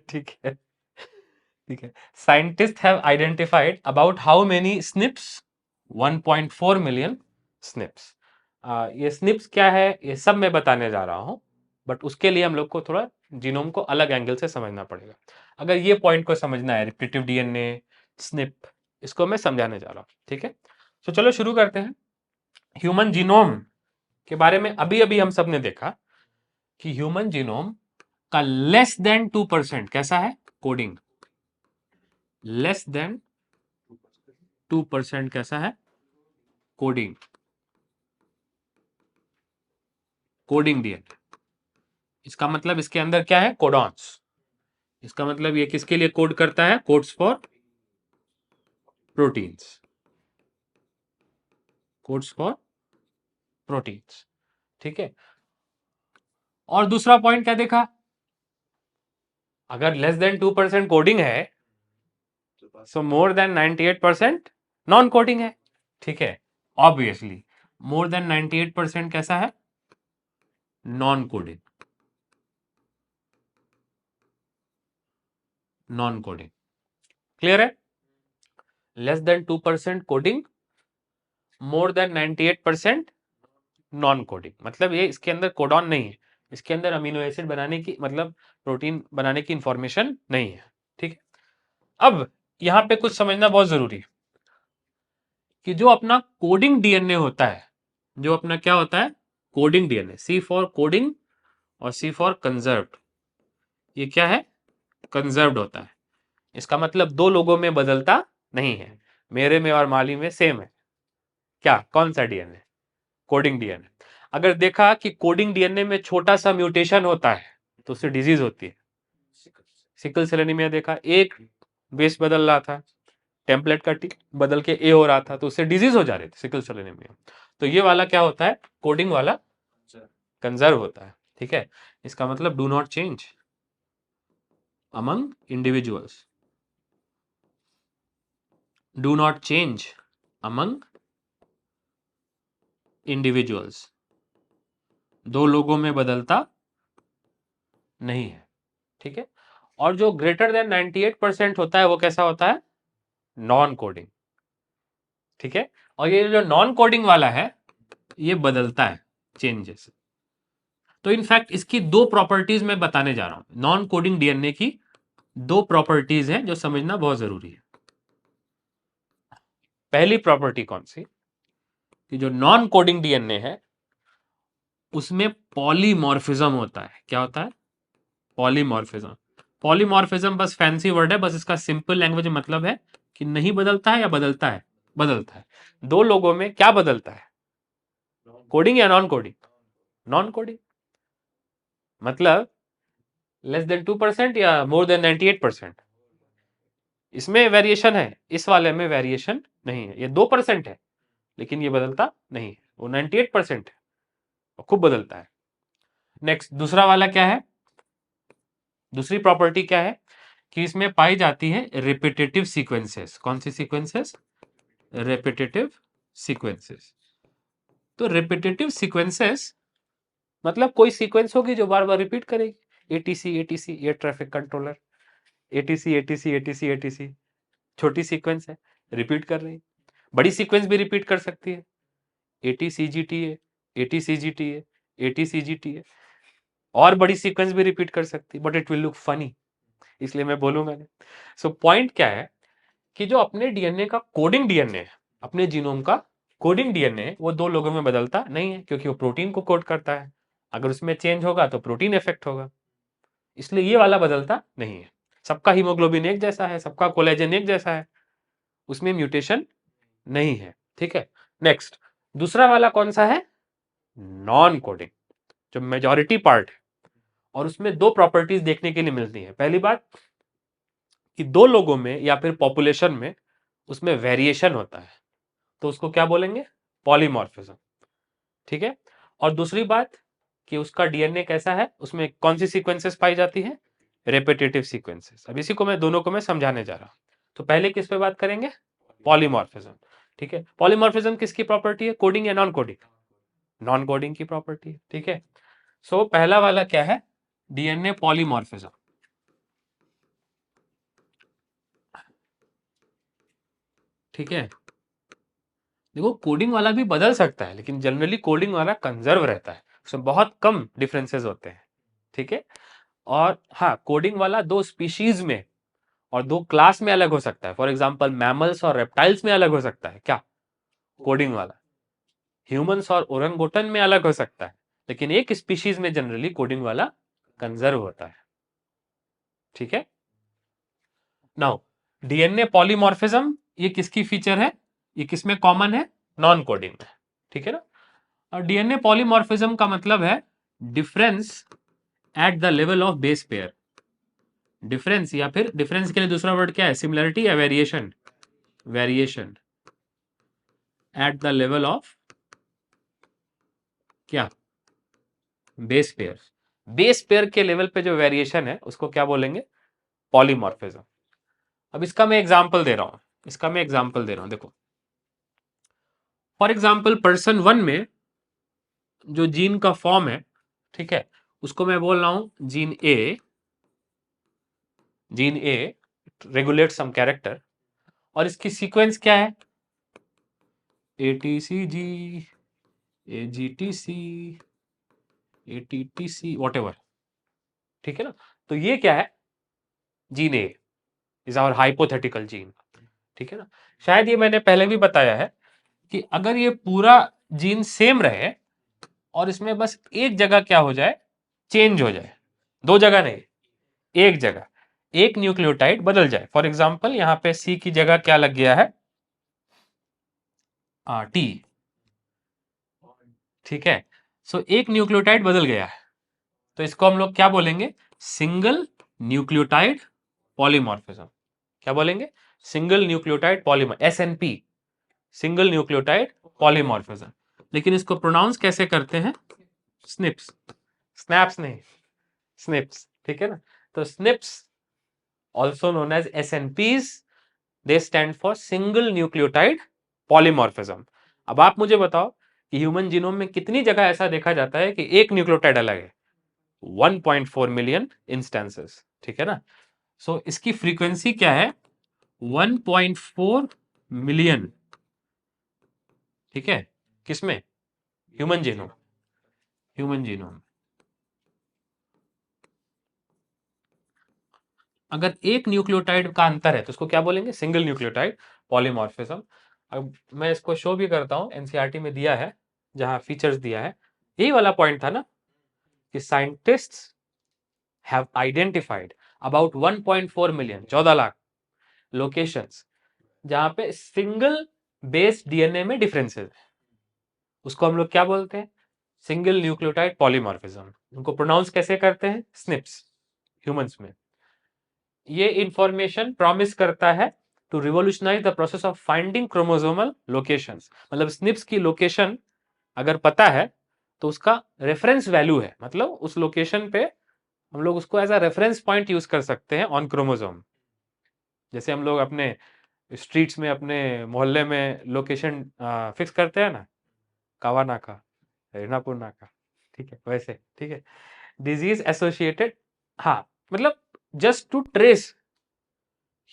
ठीक है, ठीक है। Scientist have identified about how many snips, 1.4 million snips. ये स्निप्स क्या है ये सब मैं बताने जा रहा हूं, बट उसके लिए हम लोग को थोड़ा जीनोम को अलग एंगल से समझना पड़ेगा। अगर ये पॉइंट को समझना है, रिपीटिव डीएनए, स्निप, इसको मैं समझाने जा रहा हूं, ठीक है। तो चलो शुरू करते हैं। ह्यूमन जीनोम के बारे में अभी अभी हम सब ने देखा कि ह्यूमन जीनोम का लेस देन 2% कैसा है, कोडिंग। लेस देन 2% कैसा है, कोडिंग, कोडिंग डीएनए। इसका मतलब इसके अंदर क्या है, कोडॉन्स। इसका मतलब ये किसके लिए कोड करता है, codes for proteins, codes for proteins, ठीक है। और दूसरा पॉइंट क्या देखा, अगर लेस देन 2% कोडिंग है so more than 98% non coding है, ठीक है। ऑब्वियसली मोर देन 98% कैसा है, non coding, non coding, clear है। Less than 2% coding, more than 98% non coding, मतलब ये इसके अंदर कोडॉन नहीं है, इसके अंदर अमीनो एसिड बनाने की मतलब प्रोटीन बनाने की इंफॉर्मेशन नहीं है, ठीक है। अब यहां पे कुछ समझना बहुत जरूरी है कि जो अपना कोडिंग डीएनए होता है, जो अपना क्या होता है, coding DNA, C for coding और सी फॉर कंजर्व्ड, ये क्या है, कंजर्व्ड होता है। इसका मतलब दो लोगों में बदलता नहीं है, मेरे में और माली में सेम है। क्या, कौन सा डीएनए, कोडिंग डीएनए। अगर देखा कि कोडिंग डीएनए में छोटा सा म्यूटेशन होता है तो उससे डिजीज होती है। सिकल सेल एनीमिया देखा, एक बेस बदल रहा था, टेम्पलेट का टी बदल के ए हो रहा था, तो उससे डिजीज हो जा रही थी, सिकल सेल एनीमिया। तो ये वाला क्या होता है, कोडिंग वाला कंजर्व होता है, ठीक है। इसका मतलब do not change among individuals, do not change among individuals, दो लोगों में बदलता नहीं है, ठीक है। और जो ग्रेटर देन 98% होता है वो कैसा होता है, नॉन कोडिंग, ठीक है। और ये जो नॉन कोडिंग वाला है ये बदलता है, चेंजेस। तो इनफैक्ट इसकी दो प्रॉपर्टीज मैं बताने जा रहा हूं, नॉन कोडिंग डीएनए की दो प्रॉपर्टीज हैं जो समझना बहुत जरूरी है। पहली प्रॉपर्टी कौन सी, कि जो नॉन कोडिंग डीएनए है उसमें पॉलीमॉर्फिज्म होता है। क्या होता है, पॉलीमॉर्फिज्म। पॉलीमॉर्फिज्म बस फैंसी वर्ड है, बस इसका सिंपल लैंग्वेज मतलब है कि नहीं बदलता है या बदलता है, बदलता है। दो लोगों में क्या बदलता है, कोडिंग या नॉन कोडिंग, नॉन कोडिंग। मतलब लेस देन 2% या मोर देन 98%, इसमें वेरिएशन है, इस वाले में वेरिएशन नहीं है। ये 2% है लेकिन ये बदलता नहीं है, वो 98% है, वो खूब बदलता है। नेक्स्ट दूसरा वाला क्या है, दूसरी प्रॉपर्टी क्या है कि इसमें पाई जाती है रिपीटेटिव सीक्वेंसेस। कौन सी सीक्वेंसेस, रिपीटेटिव सीक्वेंसेस। तो रिपीटेटिव सीक्वेंसेस मतलब कोई सीक्वेंस होगी जो बार बार रिपीट करेगी, ATC ATC air traffic controller, ATC ATC ATC ATC, छोटी सीक्वेंस है रिपीट कर रही, बड़ी सीक्वेंस भी रिपीट कर सकती है, एटीसीजीटीए एटीसीजीटीए एटीसीजीटीए, और बड़ी सीक्वेंस भी रिपीट कर सकती है, but it will look funny, इसलिए मैं बोलूंगा नहीं। सो पॉइंट क्या है कि जो अपने डीएनए का कोडिंग डीएनए है, अपने जीनोम का कोडिंग डीएनए, वो दो लोगों में बदलता नहीं है क्योंकि वो प्रोटीन को कोड करता है। अगर उसमें चेंज होगा तो प्रोटीन इफेक्ट होगा, इसलिए ये वाला बदलता नहीं है। सबका हीमोग्लोबिन एक जैसा है, सबका कोलेजन एक जैसा है, उसमें म्यूटेशन नहीं है, ठीक है। नेक्स्ट दूसरा वाला कौन सा है, नॉन कोडिंग, जो मेजॉरिटी पार्ट है, और उसमें दो प्रॉपर्टीज देखने के लिए मिलती है। पहली बात कि दो लोगों में या फिर पॉपुलेशन में उसमें वेरिएशन होता है, तो उसको क्या बोलेंगे, पॉलीमॉर्फिज्म, ठीक है। और दूसरी बात कि उसका डीएनए कैसा है, उसमें कौन सी सीक्वेंसेस पाई जाती है, रेपिटेटिव सीक्वेंसेस। अब इसी को मैं दोनों को मैं समझाने जा रहा हूं। तो पहले किस पे बात करेंगे, पॉलीमॉर्फिज्म। ठीक है, पॉलीमॉर्फिज्म किसकी प्रॉपर्टी है, कोडिंग या नॉन कोडिंग, नॉन कोडिंग की प्रॉपर्टी है। ठीक है, सो पहला वाला क्या है, डीएनए पॉलीमॉर्फिज्म। ठीक है, देखो कोडिंग वाला भी बदल सकता है, लेकिन जनरली कोडिंग वाला कंजर्व रहता है, उसमें बहुत कम डिफरेंसेस होते हैं। ठीक है, और हाँ, कोडिंग वाला दो स्पीशीज में और दो क्लास में अलग हो सकता है। फॉर एग्जाम्पल मैमल्स और रेप्टाइल्स में अलग हो सकता है क्या, कोडिंग वाला ह्यूमंस और ओरंगोटन में अलग हो सकता है, लेकिन एक स्पीशीज में जनरली कोडिंग वाला कंजर्व होता है। ठीक है, नाउ डीएनए पॉलीमॉर्फिज्म ये किसकी फीचर है, ये किसमें कॉमन है, नॉन कोडिंग में। ठीक है ना, और डीएनए पॉलीमॉर्फिज्म का मतलब है difference at the level of base pair. Difference या फिर डिफरेंस के लिए दूसरा वर्ड क्या है, सिमिलरिटी या variation, variation at the level of क्या, बेस पेयर। बेस पेयर के लेवल पे जो वेरिएशन है उसको क्या बोलेंगे, पॉलीमॉर्फिज्म। अब इसका मैं एग्जांपल दे रहा हूं, इसका मैं एग्जांपल दे रहा हूं, देखो फॉर एग्जांपल पर्सन 1 में जो जीन का फॉर्म है, ठीक है, उसको मैं बोल रहा हूं gene A, gene A regulate some character, और इसकी सीक्वेंस क्या है, ATCG, AGTC, ATTC, whatever. ठीक है ना, तो ये क्या है, gene A is our hypothetical gene. ठीक है ना, शायद ये मैंने पहले भी बताया है कि अगर ये पूरा जीन सेम रहे और इसमें बस एक जगह क्या हो जाए, चेंज हो जाए, दो जगह नहीं, एक जगह एक न्यूक्लियोटाइड बदल जाए। फॉर एग्जांपल यहां पे सी की जगह क्या लग गया है, टी। ठीक है, सो एक न्यूक्लियोटाइड बदल गया है, तो इसको हम लोग क्या बोलेंगे, सिंगल न्यूक्लियोटाइड पॉलीमॉर्फिज्म। क्या बोलेंगे, single nucleotide polymorph, SNP, single nucleotide polymorphism. लेकिन इसको प्रोनाउंस कैसे करते हैं, स्निप्स, स्नैप्स नहीं, स्निप्स। ठीक है ना, तो SNPs also known as SNPs, they stand for single nucleotide polymorphism. अब आप मुझे बताओ कि ह्यूमन जीनोम में कितनी जगह ऐसा देखा जाता है कि एक न्यूक्लियोटाइड अलग है, 1.4 मिलियन इंस्टेंसेस। ठीक है ना, सो इसकी फ्रीक्वेंसी क्या है, 1.4 मिलियन। ठीक है, किसमें, ह्यूमन जीनोम, ह्यूमन जीनोम। अगर एक न्यूक्लियोटाइड का अंतर है तो उसको क्या बोलेंगे, सिंगल न्यूक्लियोटाइड पॉलीमॉर्फिज्म। अब मैं इसको शो भी करता हूं, एनसीईआरटी में दिया है, जहां फीचर्स दिया है, यही वाला पॉइंट था ना कि scientists have identified about 1.4 million, 14 lakh locations जहां पे सिंगल बेस डीएनए में डिफरेंसेस है, उसको हम लोग क्या बोलते हैं, सिंगल न्यूक्लियोटाइड पॉलीमॉर्फिज्म। उनको प्रोनाउंस कैसे करते हैं, स्निप्स, ह्यूमंस में। ये इंफॉर्मेशन प्रॉमिस करता है to revolutionise the process of finding chromosomal locations. मतलब स्निप्स की लोकेशन अगर पता है तो उसका रेफरेंस वैल्यू है, मतलब उस लोकेशन पे हम लोग उसको as a reference point use कर सकते हैं ऑन क्रोमोसोम। जैसे हम लोग अपने स्ट्रीट्स में, अपने मोहल्ले में लोकेशन फिक्स करते हैं ना, कावा नाका, रेनापुर नाका, ठीक है, वैसे। ठीक है, डिजीज एसोसिएटेड, हाँ, मतलब just to trace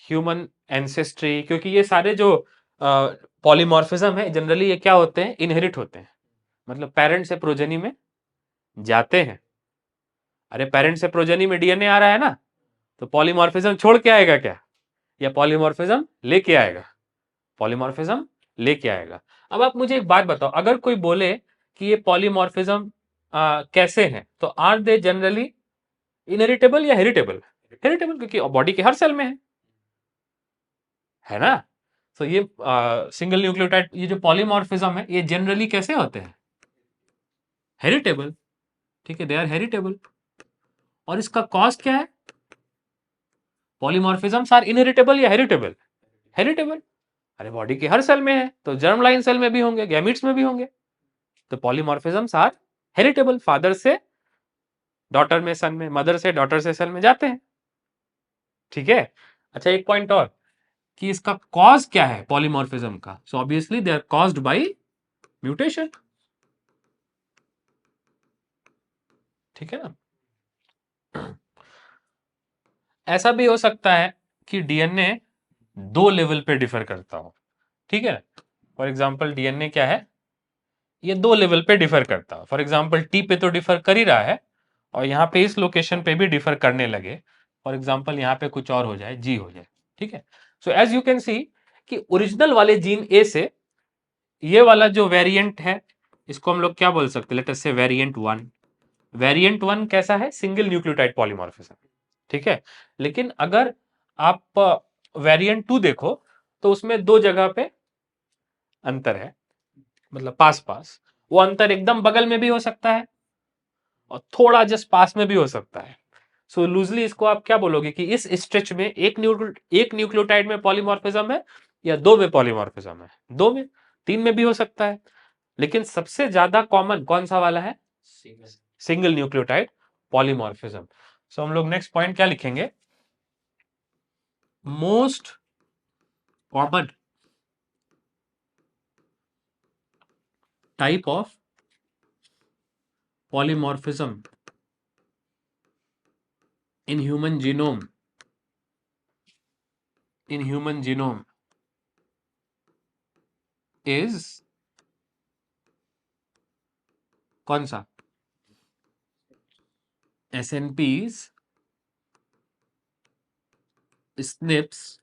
human ancestry, क्योंकि ये सारे जो पॉलीमॉर्फिज्म है जनरली ये क्या होते हैं, इनहेरिट होते हैं, मतलब पेरेंट से प्रोजनी में जाते हैं। अरे पेरेंट से प्रोजनी में डीएनए आ रहा है ना, तो पॉलीमॉर्फिज्म छोड़ के आएगा क्या, या पॉलीमॉर्फिज्म लेके आएगा, पॉलीमॉर्फिज्म लेके आएगा। अब आप मुझे एक बात बताओ, अगर कोई बोले कि ये पॉलीमॉर्फिज्म कैसे हैं, तो आर दे जनरली इनहेरिटेबल या हेरिटेबल, हेरिटेबल, क्योंकि बॉडी के हर सेल में है ना। तो ये सिंगल न्यूक्लियोटाइड, ये जो पॉलीमॉर्फिज्म है, ये जनरली कैसे होते हैं, हेरिटेबल। ठीक है, दे आर हेरिटेबल। और इसका कॉस्ट क्या है, पॉलीमॉर्फिज्म्स आर इनहेरिटेबल या हेरिटेबल, हेरिटेबल। अरे बॉडी के हर सेल में है, तो जर्म लाइन सेल में भी होंगे, गैमीट्स में भी होंगे, तो पॉलीमॉर्फिज्म्स आर हेरिटेबल, फादर से डॉटर में, सन में, मदर से डॉटर से सन में जाते हैं। ठीक है। अच्छा, एक पॉइंट और कि इसका कॉज क्या है पॉलीमॉर्फिज्म का। So obviously they are caused by mutation. ठीक है ना। ऐसा भी हो सकता है कि डीएनए दो लेवल पे डिफर करता हो। ठीक है। फॉर एग्जाम्पल डीएनए क्या है, ये दो लेवल पे डिफर करता हो। फॉर एग्जाम्पल टी पे तो डिफर कर ही रहा है, और यहाँ पे इस लोकेशन पे भी डिफर करने लगे। फॉर एग्जाम्पल यहाँ पे कुछ और हो जाए, जी हो जाए। ठीक है। So as you can see कि ओरिजिनल वाले जीन ए से ये वाला जो वेरिएंट है, इसको हम लोग क्या बोल सकते हैं, लेट अस से वेरिएंट 1। वेरिएंट 1 कैसा है, सिंगल न्यूक्लियोटाइड पॉलीमॉर्फिज्म। ठीक है। लेकिन अगर आप वेरिएंट 2 देखो तो उसमें दो जगह पे अंतर है, मतलब पास पास। वो अंतर एकदम बगल में भी हो सकता है और थोड़ा जस्ट पास में भी हो सकता है। सो लूजली इसको आप क्या बोलोगे कि इस स्ट्रेच में एक न्यूक्लियोटाइड में पॉलीमॉर्फिज्म है, या दो में पॉलीमॉर्फिज्म है, दो में, तीन में भी हो सकता है। लेकिन सबसे ज्यादा कॉमन कौन सा वाला है, सिंगल न्यूक्लियोटाइड पॉलीमॉर्फिज्म। सो हम लोग नेक्स्ट पॉइंट क्या लिखेंगे, most common type of polymorphism in human genome is कौन सा, SNPs, SNPs,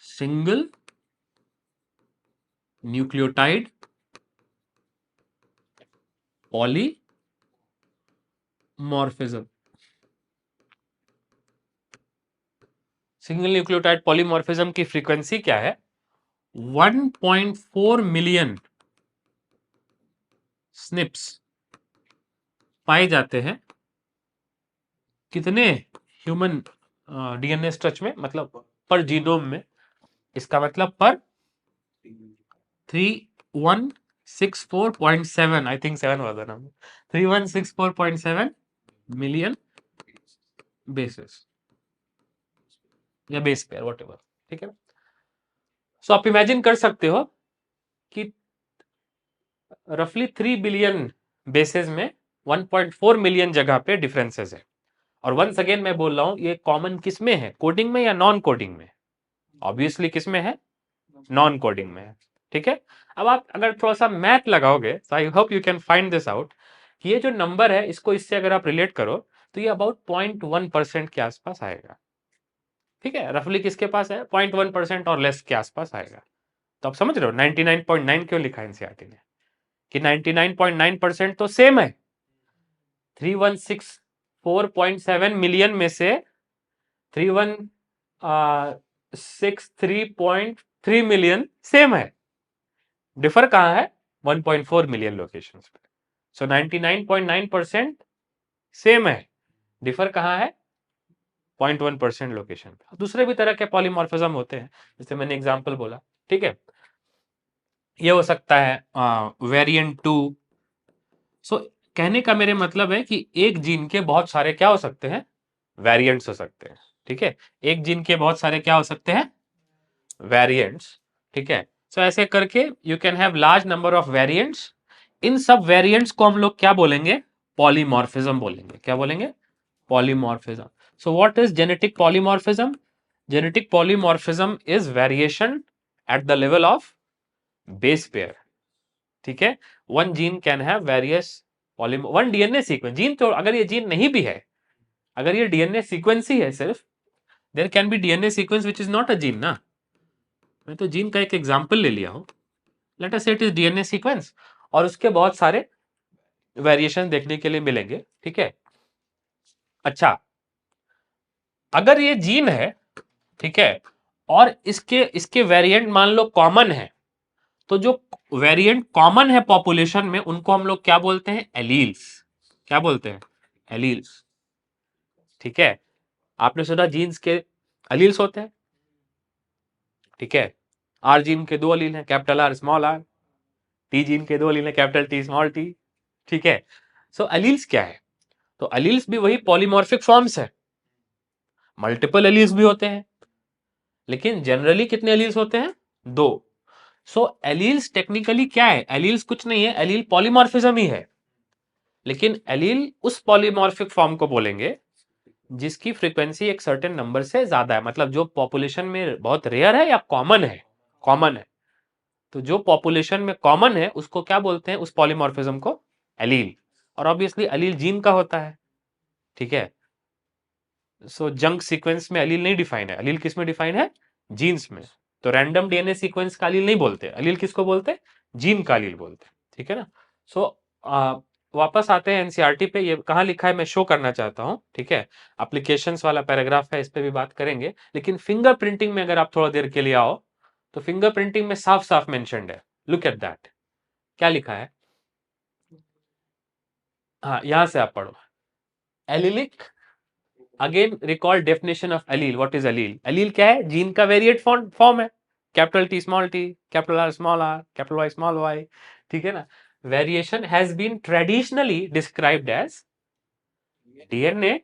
single nucleotide polymorphism। Single nucleotide polymorphism की फ्रीक्वेंसी क्या है, 1.4 मिलियन स्निप्स पाए जाते हैं कितने, ह्यूमन डीएनए स्ट्रक्चर में, मतलब पर जीनोम में। इसका मतलब पर 3164.7, I think 7 was the number, 3164.7 million basis या बेस पेयर व्हाटएवर। ठीक है ना। सो आप इमेजिन कर सकते हो कि रफली 3 बिलियन बेसिस में 1.4 मिलियन जगह पे डिफरेंसेस है। और वंस अगेन मैं बोल रहा हूं, ये कॉमन किस में है, कोडिंग में या नॉन कोडिंग में, ऑब्वियसली किस में है, नॉन कोडिंग में है। ठीक है। अब आप अगर थोड़ा सा मैथ लगाओगे, so I hope you can find this out, कि ये जो नंबर है इसको इससे अगर आप रिलेट करो तो ये अबाउट 0.1% के आसपास आएगा। ठीक है। रफली किसके पास है, 0.1% और लेस के आसपास आएगा। तो आप समझ रहे हो 99.9 क्यों लिखा है एनसीईआरटी ने, कि 99.9% तो सेम है। 3164.7 मिलियन में से 3163.3 मिलियन सेम है, डिफर कहां है, 1.4 मिलियन लोकेशन पे। सो 99.9% सेम है, डिफर कहां है, 0.1% लोकेशन पे। दूसरे भी तरह के पॉलीमॉर्फिज्म होते हैं, जैसे मैंने एग्जांपल बोला। ठीक है। ये हो सकता है वेरिएंट 2। सो कहने का मेरे मतलब है कि एक जीन के बहुत सारे क्या हो सकते हैं, वेरिएंट्स हो सकते हैं। ठीक है। एक जीन के बहुत सारे क्या हो सकते हैं, वेरिएंट्स। ठीक है। सो ऐसे करके you can have large number of variants. इन सब वेरिएंट्स को हम लोग क्या बोलेंगे, पॉलीमॉर्फिज्म बोलेंगे। क्या बोलेंगे, polymorphism. So what is genetic polymorphism, genetic polymorphism is variation at the level of base pair. ठीक है। One gene can have various one DNA sequence, gene तो अगर ये जीन नहीं भी है, अगर ये डीएनए सीक्वेंस ही है सिर्फ, there can be DNA sequence which is not a gene ना। मैं तो जीन का एक एग्जांपल ले लिया हूं, लेट अस से इट इज डीएनए सीक्वेंस, और उसके बहुत सारे वेरिएशन देखने के लिए मिलेंगे। ठीक है। अच्छा, अगर ये जीन है, ठीक है, और इसके इसके वेरिएंट मान लो कॉमन है, तो जो वेरिएंट कॉमन है पॉपुलेशन में उनको हम लोग क्या बोलते हैं, एलील्स। क्या बोलते हैं, एलील्स। ठीक है। आपने सुना जीन्स के अलील्स होते हैं। ठीक है। आर जीन के दो अलील हैं, capital R small R. T gene के 2 एलील है, कैपिटल टी स्मॉल टी, ठीक है। सो एलील्स क्या है? तो एलील्स भी वही पॉलीमॉर्फिक फॉर्म्स है, मल्टीपल एलील्स भी होते हैं, लेकिन जनरली कितने एलील्स होते हैं? 2। सो एलील्स टेक्निकली क्या है? एलील्स कुछ नहीं है, एलील पॉलीमॉर्फिज्म ही है, लेकिन एलील उस पॉलीमॉर्फिक फॉर्म को बोलेंगे जिसकी फ्रीक्वेंसी एक सर्टेन नंबर से ज्यादा है, मतलब जो पॉपुलेशन में बहुत रेयर है या कॉमन है, कॉमन है। तो जो पॉपुलेशन में कॉमन है उसको क्या बोलते हैं? उस पॉलीमॉर्फिज्म को एलील। और ऑब्वियसली एलील जीन का होता है, ठीक है। सो जंक सीक्वेंस में एलील नहीं डिफाइन है, एलील किस में डिफाइन है? जीन्स में। तो रैंडम डीएनए सीक्वेंस का एलील नहीं बोलते, एलील किसको बोलते? जीन का एलील बोलते, ठीक है ना। सो वापस आते हैं एनसीईआरटी पे, ये कहाँ लिखा है मैं शो करना चाहता हूँ, ठीक है। एप्लीकेशंस वाला पैराग्राफ है, इस पे भी बात करेंगे, लेकिन फिंगरप्रिंटिंग में अगर आप थोड़ा देर के लिए आओ तो फिंगरप्रिंटिंग में साफ साफ मेंशन्ड है, लुक एट दैट। क्या लिखा है? हाँ, यहां से आप पढ़ो। Allelic, again recall definition of allele. What is allele? Allele क्या है? जीन का वेरिएट फॉर्म है, capital T small T, capital R, capital Y small Y, ठीक है ना। Variation has been traditionally described as DNA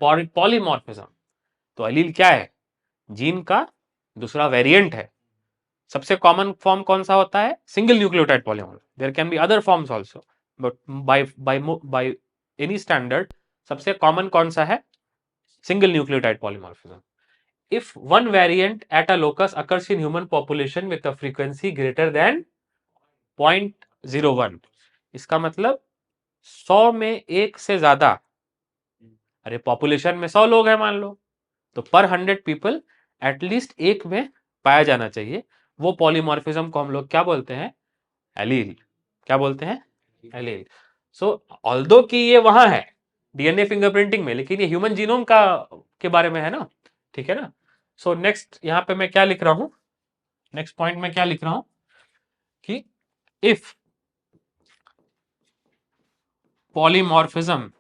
polymorphism. तो allele क्या है? जीन का दूसरा वेरिएंट है। सबसे कॉमन फॉर्म कौन सा होता है? Single nucleotide polymorphism. There can be other forms also, but by any standard सबसे कॉमन कौन सा है? Single nucleotide polymorphism. If one variant at a locus occurs in human population with a frequency greater than 0.01, इसका मतलब 100 में एक से ज्यादा, अरे पॉपुलेशन में 100 लोग हैं मान लो, तो पर 100 पीपल एटलीस्ट एक में पाया जाना चाहिए। वो पॉलीमॉर्फिज्म को हम लोग क्या बोलते हैं? एलील। क्या बोलते हैं? एलील। सो ऑल्दो कि ये वहां है डीएनए फिंगरप्रिंटिंग में, लेकिन ये ह्यूमन जीनोम का के बारे में है ना, ठीक है ना। सो नेक्स्ट यहां पे मैं क्या लिख रहा हूं, नेक्स्ट पॉइंट में क्या लिख रहा हूं कि if polymorphism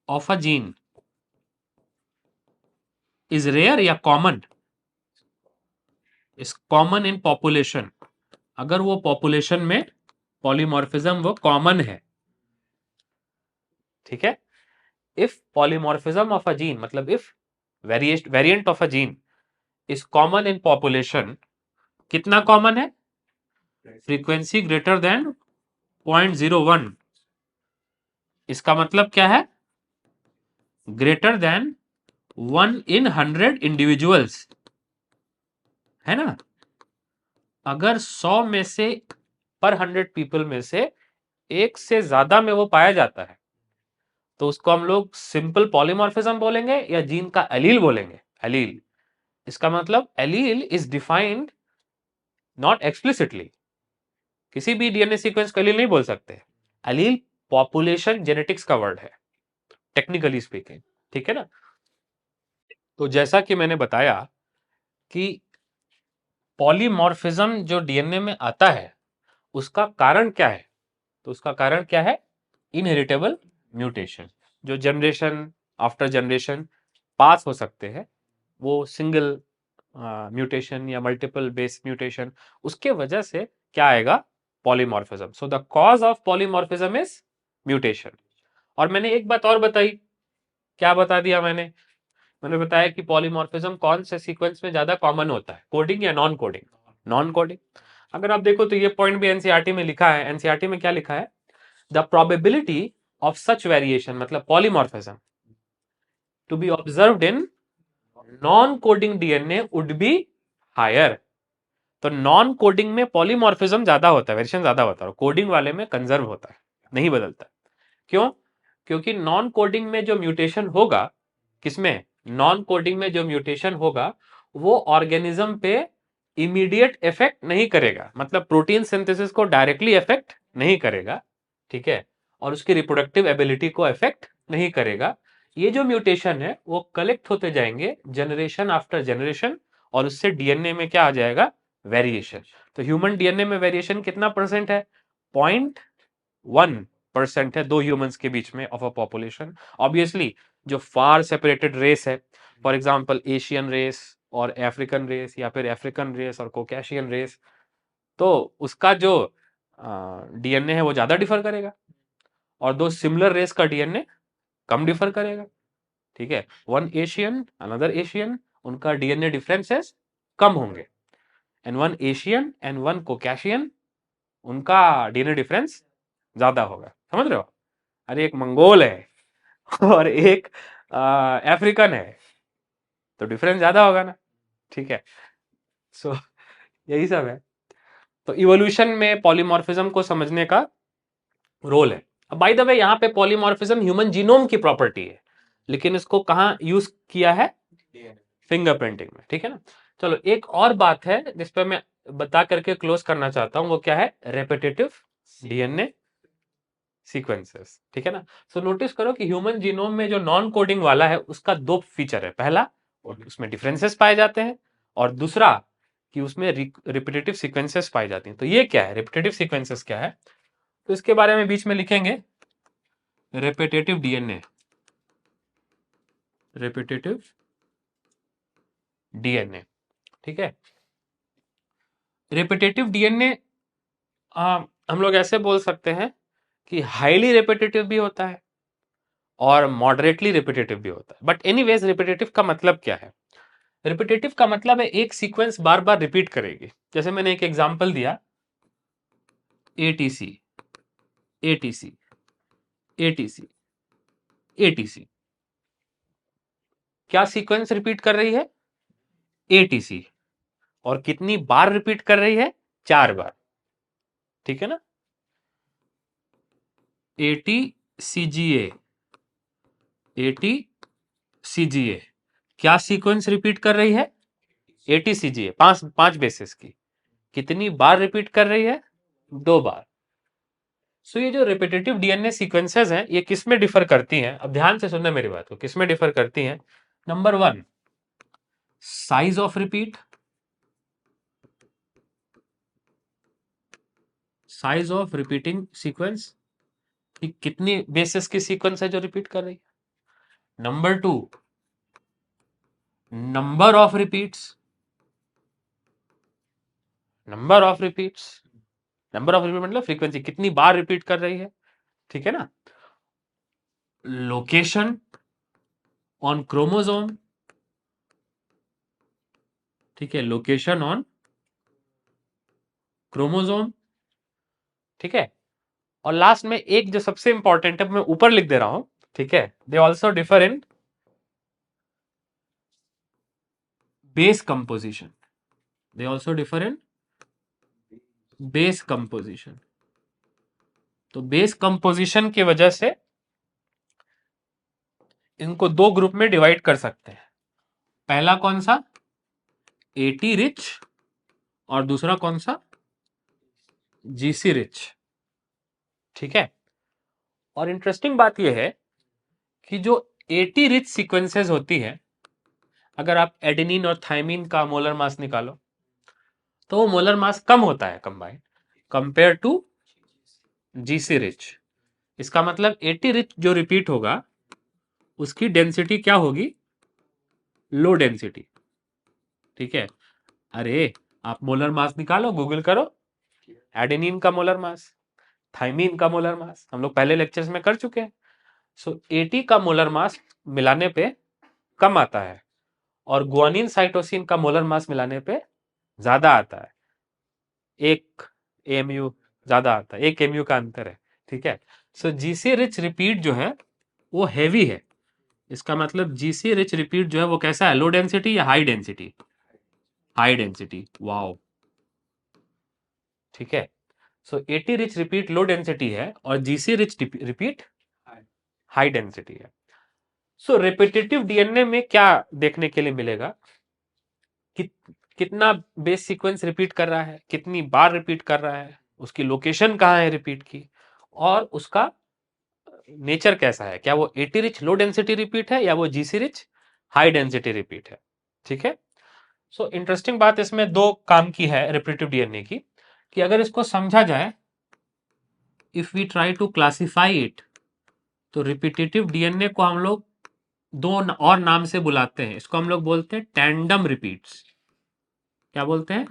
of a gene is rare या common, is common in population, अगर वो पॉपुलेशन में पॉलीमॉर्फिज्म वो कॉमन है, ठीक है। If polymorphism of a gene, मतलब if variant of a gene is common in population, कितना कॉमन है? Frequency greater than 0.01। इसका मतलब क्या है? ग्रेटर देन 1 in 100 इंडिविजुअल्स, है ना। अगर 100 में से पर 100 पीपल में से एक से ज्यादा में वो पाया जाता है तो उसको हम लोग सिंपल पॉलीमॉर्फिज्म बोलेंगे या जीन का एलील बोलेंगे? एलील। इसका मतलब allele is defined not explicitly, किसी भी डीएनए सीक्वेंस को एलील नहीं बोल सकते। एलील पॉपुलेशन जेनेटिक्स का वर्ड है टेक्निकली स्पीकिंग, ठीक है ना। तो जैसा कि मैंने बताया कि पॉलीमॉर्फिज्म जो डीएनए में आता है उसका कारण क्या है? तो उसका कारण क्या है? इनहेरिटेबल म्यूटेशन, जो जनरेशन आफ्टर जनरेशन पास हो सकते हैं, वो सिंगल म्यूटेशन या मल्टीपल बेस म्यूटेशन, उसके वजह से क्या आएगा? Polymorphism. So the cause of polymorphism is mutation. और मैंने एक बात और बताई, क्या बता दिया मैंने? मैंने बताया कि पॉलीमॉर्फिज्म कौन से सीक्वेंस में ज्यादा कॉमन होता है, कोडिंग या नॉन कोडिंग? Non coding. अगर आप देखो तो ये पॉइंट भी एनसीईआरटी में लिखा है। एनसीईआरटी में क्या लिखा है? The probability of such variation, मतलब polymorphism, to be observed in non coding DNA would be higher. तो नॉन कोडिंग में पॉलीमॉर्फिज्म ज्यादा होता है, वेरिएशन ज्यादा होता है, और कोडिंग वाले में कंजर्व होता है, नहीं बदलता। क्यों? क्योंकि नॉन कोडिंग में जो म्यूटेशन होगा, किसमें? नॉन कोडिंग में जो म्यूटेशन होगा वो ऑर्गेनिज्म पे इमीडिएट इफेक्ट नहीं करेगा, मतलब प्रोटीन सिंथेसिस को डायरेक्टली इफेक्ट नहीं करेगा, ठीक है, और उसकी रिप्रोडक्टिव एबिलिटी को इफेक्ट नहीं करेगा। ये जो म्यूटेशन है वो कलेक्ट होते जाएंगे जनरेशन आफ्टर जनरेशन, और उससे डीएनए में क्या आ जाएगा? वेरिएशन। तो ह्यूमन डीएनए में वेरिएशन कितना परसेंट है? 0.1% है दो ह्यूमंस के बीच में ऑफ अ पॉपुलेशन। ऑब्वियसली जो फार सेपरेटेड रेस है, फॉर एग्जांपल एशियन रेस और अफ्रीकन रेस या फिर अफ्रीकन रेस और कोकेशियन रेस, तो उसका जो डीएनए है वो ज़्यादा डिफर करेगा, और दो सिमिलर रेस का डीएनए कम डिफर करेगा। ठीक है, वन एशियन अनदर एशियन, उनका डीएनए डिफरेंसेस कम होंगे, and one Asian and one Caucasian, उनका डीएनए डिफरेंस ज्यादा होगा। समझ रहे हो? अरे एक मंगोल है और एक अफ्रीकन है, तो डिफरेंस ज्यादा होगा ना। ठीक है, सो यही सब है। तो इवोल्यूशन में पॉलीमॉर्फिज्म को समझने का रोल है। अब बाय द वे, यहाँ पे पॉलीमॉर्फिज्म ह्यूमन जीनोम की प्रॉपर्टी है, लेकिन इसको कहाँ यूज किया है? फिंगरप्रिंटिंग में। ठीक है ना। चलो, एक और बात है जिस पे मैं बता करके क्लोज करना चाहता हूं, वो क्या है? Repetitive DNA sequences. ठीक है ना। सो नोटिस करो कि ह्यूमन जीनोम में जो नॉन कोडिंग वाला है उसका दो फीचर है। पहला, उसमें डिफरेंसेस पाए जाते हैं, और दूसरा कि उसमें रिपीटेटिव सीक्वेंसेस पाई जाती हैं। तो ये क्या है? रिपीटेटिव सीक्वेंसेस क्या है? तो इसके बारे में बीच में लिखेंगे रेपिटेटिव डीएनए, रेपिटेटिव डीएनए। ठीक है, रिपीटेटिव डीएनए हम लोग ऐसे बोल सकते हैं कि हाईली रिपीटेटिव भी होता है और मॉडरेटली रिपीटेटिव भी होता है। बट एनीवेज, रिपीटेटिव का मतलब क्या है? रिपीटेटिव का मतलब है एक सीक्वेंस बार बार रिपीट करेगी। जैसे मैंने एक एग्जांपल दिया, एटीसी एटीसी एटीसी एटीसी, क्या सीक्वेंस रिपीट कर रही है? एटीसी। और कितनी बार रिपीट कर रही है? 4 बार। ठीक है ना। एटीसीजीए, एटीसीजीए क्या सीक्वेंस रिपीट कर रही है? एटीसीजीए 5 बेसिस की। कितनी बार रिपीट कर रही है? 2 बार। सो ये जो रिपीटेटिव डीएनए सीक्वेंसेस हैं, ये किस में डिफर करती हैं? अब ध्यान से सुनना मेरी बात को। किस में डिफर करती हैं? Number 1, size of repeat, size of repeating sequence, कितनी बेसिस की सीक्वेंस है जो रिपीट कर रही है। Number 2, number of repeats, number of repeats, number of repeat मतलब फ्रीक्वेंसी, कितनी बार रिपीट कर रही है। ठीक है ना। लोकेशन ऑन क्रोमोसोम, ठीक है, लोकेशन ऑन क्रोमोसोम। ठीक है, और लास्ट में एक जो सबसे इंपॉर्टेंट है, मैं ऊपर लिख दे रहा हूं। ठीक है, they also differ in base composition, they also differ in base composition. तो बेस कंपोजिशन की वजह से इनको दो ग्रुप में डिवाइड कर सकते हैं। पहला कौन सा? एटी रिच, और दूसरा कौन सा? GC rich. ठीक है, और इंटरेस्टिंग बात यह है कि जो एटी रिच सीक्वेंसेस होती है, अगर आप एडेनिन और थाइमिन का मोलर मास निकालो तो वो मोलर मास कम होता है combined compare to GC rich. इसका मतलब एटी रिच जो रिपीट होगा उसकी डेंसिटी क्या होगी? Low density. ठीक है, अरे आप मोलर मास निकालो, गूगल करो, एडेनिन का मोलर मास, थाइमिन का मोलर मास, हम लोग पहले लेक्चर्स में कर चुके हैं। सो एटी का मोलर मास मिलाने पे कम आता है, और गुआनिन साइटोसिन का मोलर मास मिलाने पे ज्यादा आता है। एक एमयू ज्यादा आता है, एक एमयू का अंतर है। ठीक है, सो जीसी रिच रिपीट जो है वो हैवी है। इसका मतलब जीसी रिच रिपीट जो है वो कैसा है? लो डेंसिटी या high density? High density. Wow. ठीक है, so AT rich repeat low density है और GC rich repeat high density है। सो रिपीटेटिव डीएनए में क्या देखने के लिए मिलेगा? कि, कितना बेस सीक्वेंस रिपीट कर रहा है, कितनी बार रिपीट कर रहा है, उसकी लोकेशन कहाँ है रिपीट की, और उसका नेचर कैसा है। क्या वो eighty rich low density repeat है या वो GC rich high density repeat है। ठीक है, सो इंटरेस्टिंग बात इसमें दो काम की है रिपीटेटिव डीएनए की, कि अगर इसको समझा जाए, if we try to classify it, तो रिपीटेटिव डीएनए को हम लोग दो और नाम से बुलाते हैं, इसको हम लोग बोलते हैं टैंडम रिपीट्स। क्या बोलते हैं?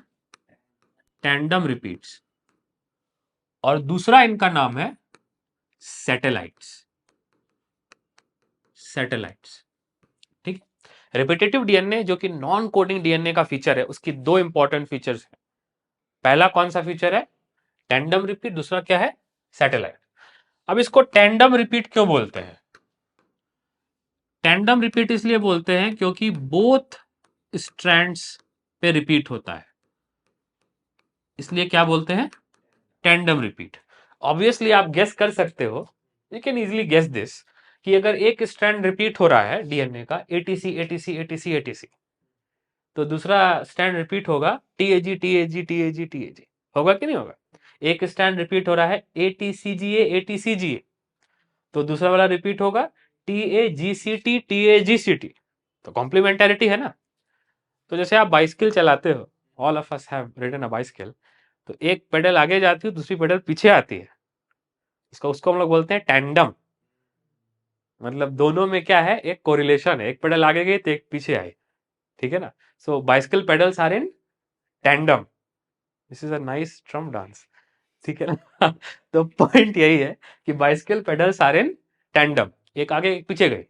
Tandem repeats. और दूसरा इनका नाम है सैटेलाइट्स। सैटेलाइट्स, ठीक। रिपीटेटिव डीएनए जो कि नॉन कोडिंग डीएनए का फीचर है, उसकी दो इंपॉर्टेंट फीचर्स है। पहला कौन सा फीचर है? Tandem repeat. दूसरा क्या है? सैटेलाइट। अब इसको टैंडम रिपीट क्यों बोलते हैं? टैंडम रिपीट इसलिए बोलते हैं क्योंकि बोथ स्ट्रैंड्स पे रिपीट होता है, इसलिए क्या बोलते हैं? Tandem repeat. ऑब्वियसली आप गेस कर सकते हो, you can easily guess this, कि अगर एक स्ट्रैंड रिपीट हो रहा है डीएनए का एटीसी एटीसी एटीसी एटीसी, तो दूसरा स्ट्रैंड रिपीट होगा टीएजी टीएजी टीएजी टीएजी। होगा कि नहीं होगा? एक स्ट्रैंड रिपीट हो रहा है एटीसीजीए एटीसीजीए, तो दूसरा वाला रिपीट होगा टीएजीसीटी टीएजीसीटी। तो कॉम्प्लीमेंटैरिटी है ना। तो जैसे आप बाइसिकल चलाते हो, all of us have ridden a bicycle, तो एक पेडल आगे जाती है, दूसरी पेडल पीछे आती है, उसको हम लोग बोलते हैं टैंडम। मतलब दोनों में क्या है? एक कोरिलेशन है, एक पेडल आगे गई तो एक पीछे आई, ठीक है ना। So bicycle pedals are in tandem. This is a nice tram dance, ठीक है ना। तो पॉइंट यही है कि bicycle pedals are in tandem, एक आगे एक पीछे गई।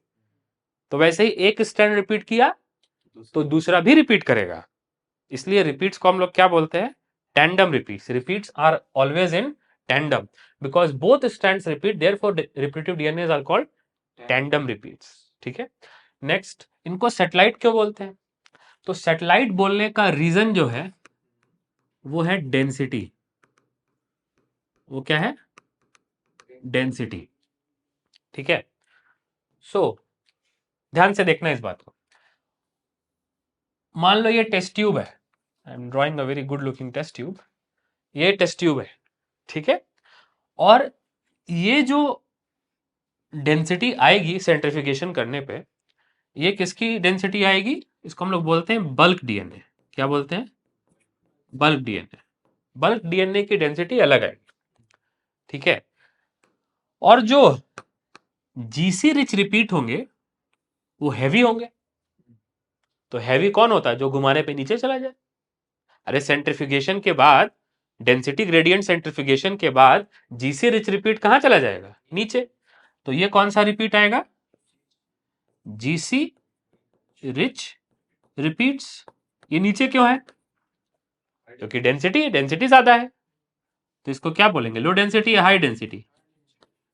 तो वैसे ही एक स्ट्रैंड रिपीट किया तो दूसरा भी रिपीट करेगा, इसलिए रिपीट्स को हम लोग क्या बोलते हैं? Tandem repeats. Repeats are always in tandem because both strands repeat, therefore repetitive DNA are called tandem repeats, ठीक है। नेक्स्ट, इनको सैटेलाइट क्यों बोलते हैं? तो सैटेलाइट बोलने का रीजन जो है वो है डेंसिटी। वो क्या है? डेंसिटी, ठीक है। सो ध्यान से देखना इस बात को। मान लो ये टेस्ट ट्यूब है, I am drawing a very good looking test tube. ये टेस्ट ट्यूब है, ठीक है। और ये जो डेंसिटी आएगी सेंट्रिफिकेशन करने पे, ये किसकी डेंसिटी आएगी? इसको हम लोग बोलते हैं बल्क डीएनए। क्या बोलते हैं? Bulk DNA. बल्क डीएनए की डेंसिटी अलग है, ठीक है। और जो जीसी रिच रिपीट होंगे वो हैवी होंगे। तो हैवी कौन होता है? जो घुमाने पे नीचे चला जाए। अरे सेंट्रिफिकेशन के बाद, डेंसिटी ग्रेडियंट सेंट्रिफिकेशन के बाद जीसी रिच रिपीट कहां चला जाएगा? नीचे। तो ये कौन सा रिपीट आएगा? GC rich repeats. ये नीचे क्यों है? क्योंकि डेंसिटी ज्यादा है। तो इसको क्या बोलेंगे? लो डेंसिटी या high density?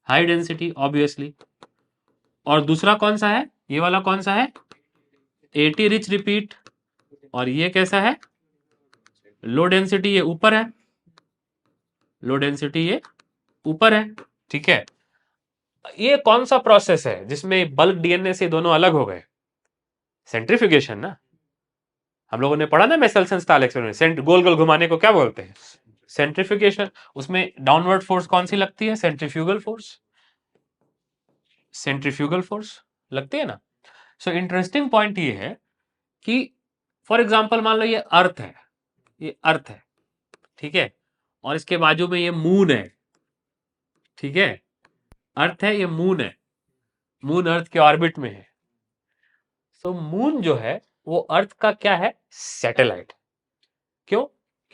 High density obviously. और दूसरा कौन सा है? ये वाला कौन सा है? Eighty rich repeat. और ये कैसा है? Low density. ये ऊपर है, लो डेंसिटी ये ऊपर है, ठीक है। ये कौन सा प्रोसेस है जिसमें बल्क डीएनए से दोनों अलग हो गए? सेंट्रिफिकेशन ना। हम लोगों ने पढ़ा ना मेसेल्सन-स्टाल एक्सपेरिमेंट, गोल गोल घुमाने को क्या बोलते हैं? सेंट्रिफिकेशन। उसमें डाउनवर्ड फोर्स कौन सी लगती है? Centrifugal force. सेंट्रीफ्यूगल फोर्स लगती है ना। सो इंटरेस्टिंग पॉइंट ये है कि फॉर एग्जांपल मान लो ये अर्थ है, ये अर्थ है, ठीक है। और इसके बाजू में ये मून है, ठीक है। अर्थ है, ये मून है, मून अर्थ के ऑर्बिट में है। सो मून जो है वो अर्थ का क्या है? सैटेलाइट। क्यों?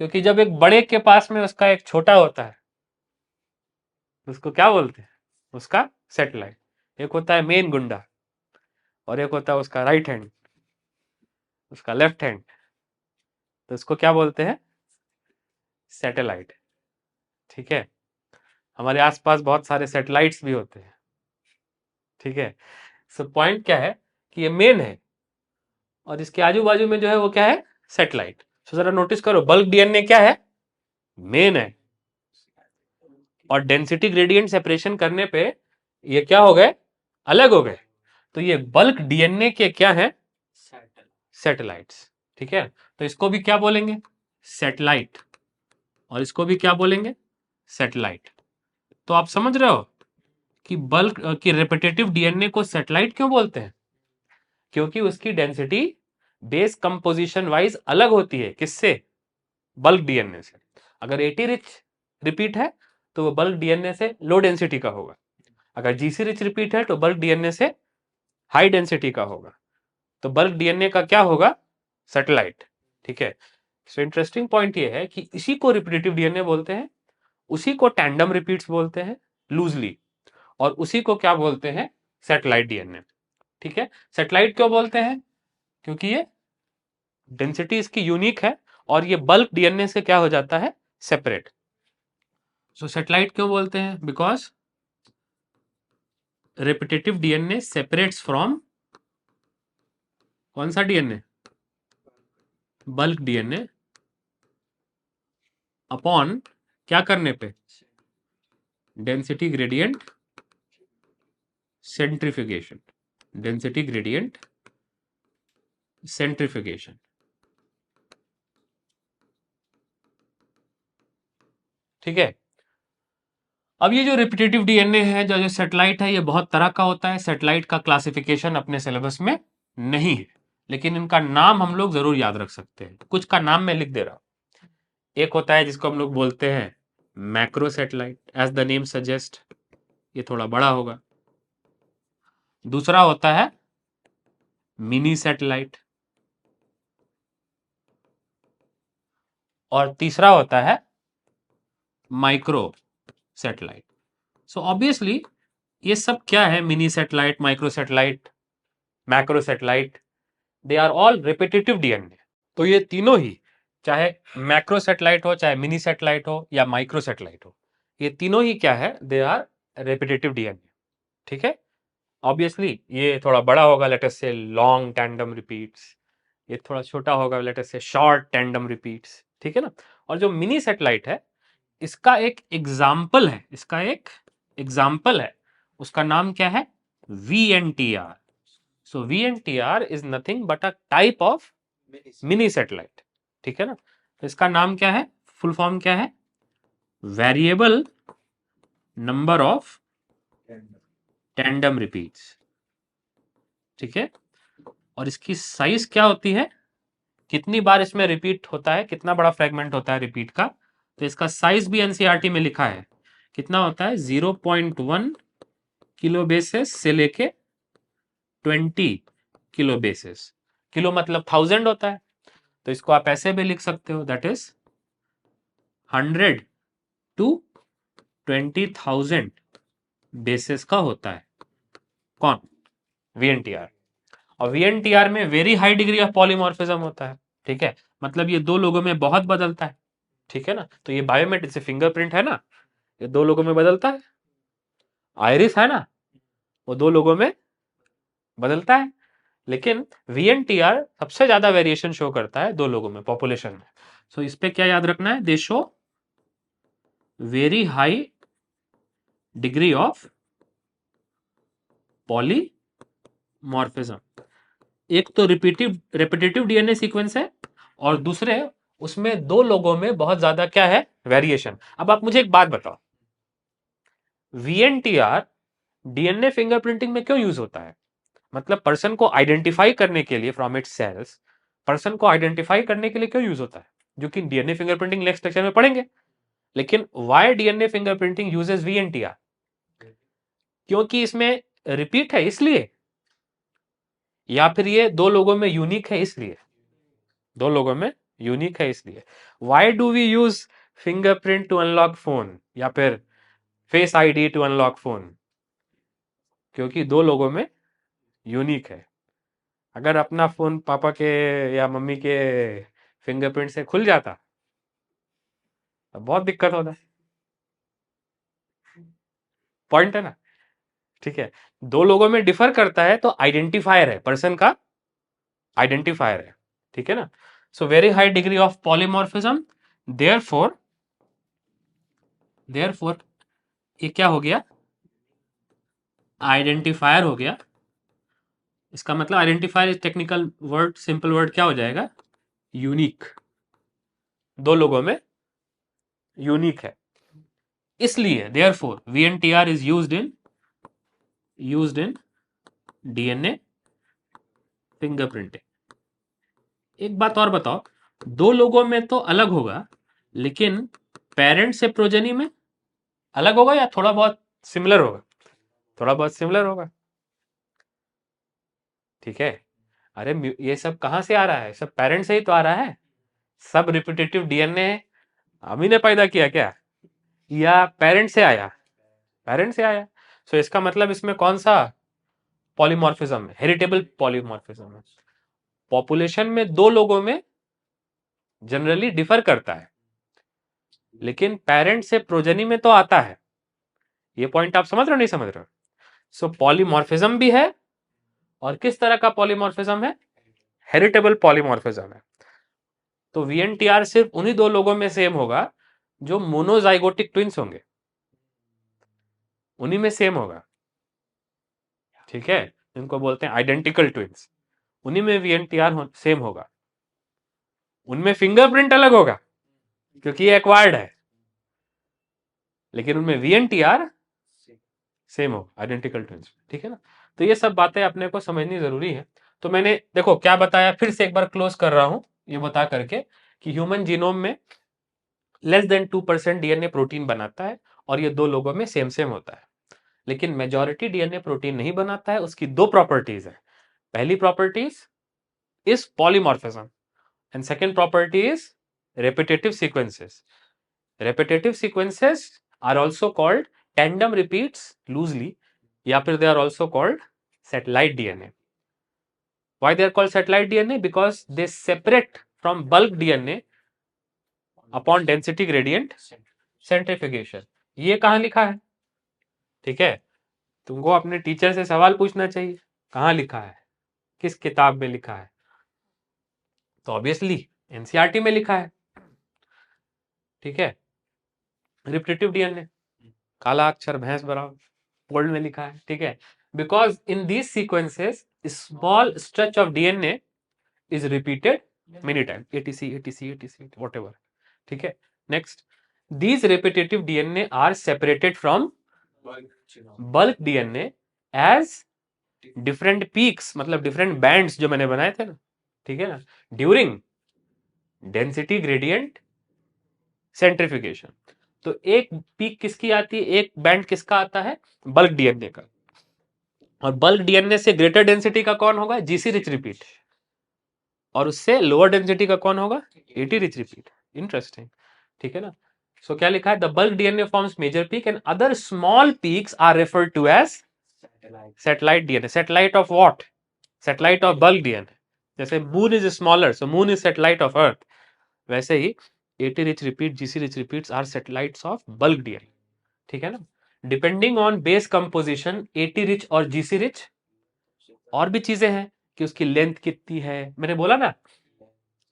क्योंकि जब एक बड़े के पास में उसका एक छोटा होता है, उसको क्या बोलते हैं? उसका सैटेलाइट। एक होता है मेन गुंडा और एक होता है उसका राइट हैंड, उसका लेफ्ट हैंड। तो इसको क्या बोलते हैं? सैटेलाइट, ठीक है। हमारे आसपास बहुत सारे सैटेलाइट्स भी होते हैं, ठीक है। सो पॉइंट क्या है कि ये मेन है और इसके आजू बाजू में जो है वो क्या है? सैटेलाइट। सो जरा नोटिस करो, बल्क डीएनए क्या है? मेन है। और डेंसिटी ग्रेडियंट सेपरेशन करने पे ये क्या हो गए? अलग हो गए। तो ये बल्क डीएनए के क्या है? सैटेलाइट्स, ठीक है। तो इसको भी क्या बोलेंगे? सैटेलाइट। और इसको भी क्या बोलेंगे? सैटेलाइट। तो आप समझ रहे हो कि बल्क की रिपीटेटिव डीएनए को सैटेलाइट क्यों बोलते हैं? क्योंकि उसकी डेंसिटी बेस कंपोजिशन वाइज अलग होती है। किससे? बल्क डीएनए से। अगर एटी रिच रिपीट है तो वो बल्क डीएनए से लो डेंसिटी का होगा। अगर जीसी रिच रिपीट है तो बल्क डीएनए से हाई डेंसिटी का होगा, तो बल्क डीएनए का क्या होगा, सैटेलाइट। ठीक है, सो इंटरेस्टिंग पॉइंट ये है कि इसी को रिपीटेटिव डीएनए बोलते हैं, उसी को टैंडम रिपीट्स बोलते हैं लूजली, और उसी को क्या बोलते हैं, सैटेलाइट डीएनए। ठीक है, सैटेलाइट क्यों बोलते हैं, क्योंकि ये डेंसिटी इसकी यूनिक है और ये बल्क डीएनए से क्या हो जाता है, सेपरेट। सो सैटेलाइट क्यों बोलते हैं, because repetitive DNA separates from कौन सा डीएनए, बल्क डीएनए, अपॉन क्या करने पे, density gradient centrifugation, density gradient centrifugation. ठीक है, अब ये जो रिपीटेटिव डीएनए है, जो सैटेलाइट है, ये बहुत तरह का होता है। सैटेलाइट का क्लासिफिकेशन अपने सिलेबस में नहीं है, लेकिन इनका नाम हम लोग जरूर याद रख सकते हैं। कुछ का नाम मैं लिख दे रहा हूं। एक होता है जिसको हम लोग बोलते हैं macro satellite, as the name suggest, ये थोड़ा बड़ा होगा। दूसरा होता है मिनी सैटेलाइट, और तीसरा होता है माइक्रो सैटेलाइट। सो ऑब्वियसली ये सब क्या है, mini satellite, micro satellite, macro satellite, they are all repetitive DNA. तो ये तीनों ही, चाहे मैक्रो सैटेलाइट हो, चाहे मिनी सैटेलाइट हो, या माइक्रो सैटेलाइट हो, ये तीनों ही क्या है, दे आर रिपीटेटिव डीएनए। ठीक है, ऑब्वियसली ये थोड़ा बड़ा होगा, लेट अस से लॉन्ग टैंडम रिपीट्स, ये थोड़ा छोटा होगा, लेट अस से शॉर्ट टैंडम रिपीट्स। ठीक है ना, और जो मिनी सैटेलाइट है, इसका एक एग्जाम्पल है, इसका एक एग्जाम्पल है, उसका नाम क्या है, VNTR। So VNTR is nothing but a type of mini satellite. ठीक है ना, तो इसका नाम क्या है, फुल फॉर्म क्या है, variable number of tandem repeats. ठीक है, और इसकी साइज क्या होती है, कितनी बार इसमें रिपीट होता है, कितना बड़ा फ्रेगमेंट होता है रिपीट का, तो इसका साइज भी एनसीईआरटी में लिखा है, कितना होता है, 0.1 किलो बेसिस से लेके 20 किलो बेसिस। किलो मतलब 1000 होता है, तो इसको आप ऐसे भी लिख सकते हो, दैट इज 100 to 20,000 बेसिस का होता है, कौन, VNTR। और VNTR में very high degree of polymorphism होता है। ठीक है, मतलब ये दो लोगों में बहुत बदलता है। ठीक है ना, तो ये बायोमेट्रिक से फिंगरप्रिंट है ना, ये दो लोगों में बदलता है। आयरिस है ना, वो दो लोगों में बदलता है, लेकिन VNTR सबसे ज्यादा वेरिएशन शो करता है दो लोगों में, पॉपुलेशन में। सो इस पे क्या याद रखना है, दे show very high degree of polymorphism. एक तो रिपीटेटिव डीएनए सीक्वेंस है, और दूसरे उसमें दो लोगों में बहुत ज्यादा क्या है, वेरिएशन। अब आप मुझे एक बात बताओ, VNTR डीएनए फिंगरप्रिंटिंग में क्यों यूज होता है, मतलब पर्सन को आइडेंटिफाई करने के लिए फ्रॉम इट्स सेल्स, पर्सन को आइडेंटिफाई करने के लिए क्यों यूज होता है, जो कि डीएनए फिंगरप्रिंटिंग नेक्स्ट लेक्चर में पढ़ेंगे। लेकिन why DNA fingerprinting uses VNTR, क्योंकि इसमें रिपीट है इसलिए, या फिर ये दो लोगों में यूनिक है इसलिए, दो लोगों में यूनिक है इसलिए। Why do we use fingerprint to unlock phone, या फिर face ID to unlock phone, क्योंकि दो लोगों में यूनिक है। अगर अपना फोन पापा के या मम्मी के फिंगरप्रिंट से खुल जाता तो बहुत दिक्कत होता है, पॉइंट है ना। ठीक है, दो लोगों में डिफर करता है, तो आइडेंटिफायर है, पर्सन का आइडेंटिफायर है। ठीक है ना, so very high degree of polymorphism, therefore therefore ये क्या हो गया, आइडेंटिफायर हो गया। इसका मतलब identifier is technical word, simple word क्या हो जाएगा, यूनिक, दो लोगों में यूनिक है, इसलिए therefore VNTR is used in DNA fingerprinting. एक बात और बताओ, दो लोगों में तो अलग होगा, लेकिन पेरेंट से प्रोजेनी में अलग होगा या थोड़ा बहुत सिमिलर होगा, थोड़ा बहुत सिमिलर होगा। ठीक है। अरे ये सब कहाँ से आ रहा है? सब पेरेंट्स से ही तो आ रहा है। सब रिपीटेटिव डीएनए हम ही ने पैदा किया क्या, या पेरेंट से आया? पेरेंट से आया। सो इसका मतलब इसमें कौन सा पॉलीमॉर्फिज्म है? हेरिटेबल पॉलीमॉर्फिज्म है। पॉपुलेशन में दो लोगों में जनरली डिफर करता है, लेकिन पेरेंट से प्रोजनी में तो आता है। ये पॉइंट आप समझ रहे हो नहीं समझ रहे हो? सो पॉलीमॉर्फिज्म भी है, और किस तरह का पॉलीमॉर्फिज्म है? हेरिटेबल पॉलीमॉर्फिज्म है। तो वीएनटीआर सिर्फ उन्हीं दो लोगों में सेम होगा जो मोनोजाइगोटिक ट्विंस होंगे, उन्हीं में सेम होगा। ठीक है, इनको बोलते हैं आइडेंटिकल ट्विंस। उन्हीं में वीएनटीआर सेम होगा। उनमें फिंगरप्रिंट अलग होगा क्योंकि ये एक्वायर्ड है, लेकिन उनमें वीएनटीआर सेम हो, आइडेंटिकल ट्विंस। ठीक है ना? तो ये सब बातें अपने को समझनी जरूरी है। तो मैंने देखो क्या बताया, फिर से एक बार क्लोज कर रहा हूं ये बता करके कि ह्यूमन जीनोम में लेस देन 2% डीएनए प्रोटीन बनाता है, और ये दो लोगों में सेम सेम होता है। लेकिन मेजॉरिटी डीएनए प्रोटीन नहीं बनाता है। उसकी दो प्रॉपर्टीज है। पहली properties is polymorphism, and second property is repetitive sequences. Repetitive sequences are also called tandem repeats loosely, या फिर they are also called satellite DNA. Why they are called satellite DNA? Because they separate from bulk DNA upon density gradient centrifugation. ये कहाँ लिखा है? ठीक है, तुमको अपने टीचर से सवाल पूछना चाहिए, कहाँ लिखा है, किस किताब में लिखा है? तो ऑब्वियसली एनसीईआरटी में लिखा है। ठीक है, रिपीटेटिव डीएनए काला अक्षर भैंस बराबर बोल्ड में लिखा है। ठीक है, because in these sequences small stretch of DNA is repeated many time, ATC ATC ATC whatever. ठीक है, next, these repetitive DNA are separated from bulk DNA as different peaks, मतलब डिफरेंट बैंड्स जो मैंने बनाए थे ना, ठीक है ना, ड्यूरिंग डेंसिटी ग्रेडियंट सेंट्रिफिकेशन। तो एक पीक किसकी आती है, एक बैंड किसका आता है? बल्क डीएनए का। और बल्क डीएनए से ग्रेटर डेंसिटी का कौन होगा? GC rich repeat. और उससे लोअर डेंसिटी का कौन होगा? AT rich repeat. इंटरेस्टिंग। ठीक है ना? सो क्या लिखा है? The bulk DNA forms major peak and other small peaks are referred to as satellite DNA. Satellite of what? Satellite of bulk DNA. जैसे moon is smaller, so moon is satellite of earth, वैसे ही AT rich repeat, GC rich repeats are satellites of bulk DNA. ठीक है ना? Depending on base composition, AT rich और GC rich, और भी चीजें हैं कि उसकी लेंथ कितनी है। मैंने बोला ना,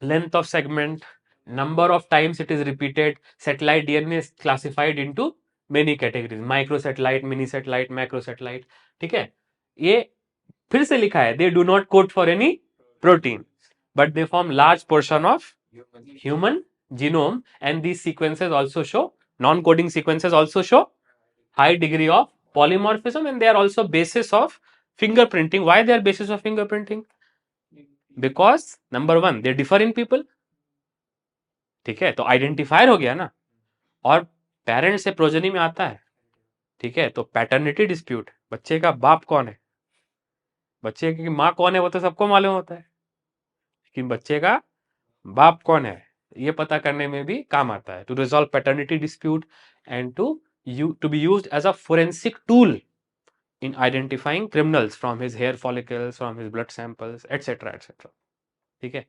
length of segment, number of times it is repeated. Satellite DNA is classified into many categories, micro satellite, mini satellite, macro satellite. ठीक है, ये फिर से लिखा है, they do not code for any protein, but they form large portion of human genome, and these sequences also show, non-coding sequences also show high degree of polymorphism, and they are also basis of fingerprinting. Why they are basis of fingerprinting? Because number one, they differ in people. ठीक है, तो identifier हो गया ना, और parent से progeny में आता है। ठीक है, तो पैटर्निटी डिस्प्यूट, बच्चे का बाप कौन है, बच्चे की माँ कौन है वो तो सबको मालूम होता है, लेकिन बच्चे का बाप कौन है ये पता करने में भी काम आता है, to resolve paternity dispute and to be used as a forensic tool in identifying criminals from his hair follicles, from his blood samples, etc. etc. ठीक है,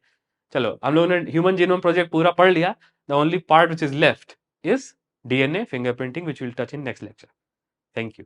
चलो हम लोगों ने ह्यूमन जीनोम प्रोजेक्ट पूरा पढ़ लिया। The only part which is left is DNA fingerprinting, which will touch in next lecture. Thank you.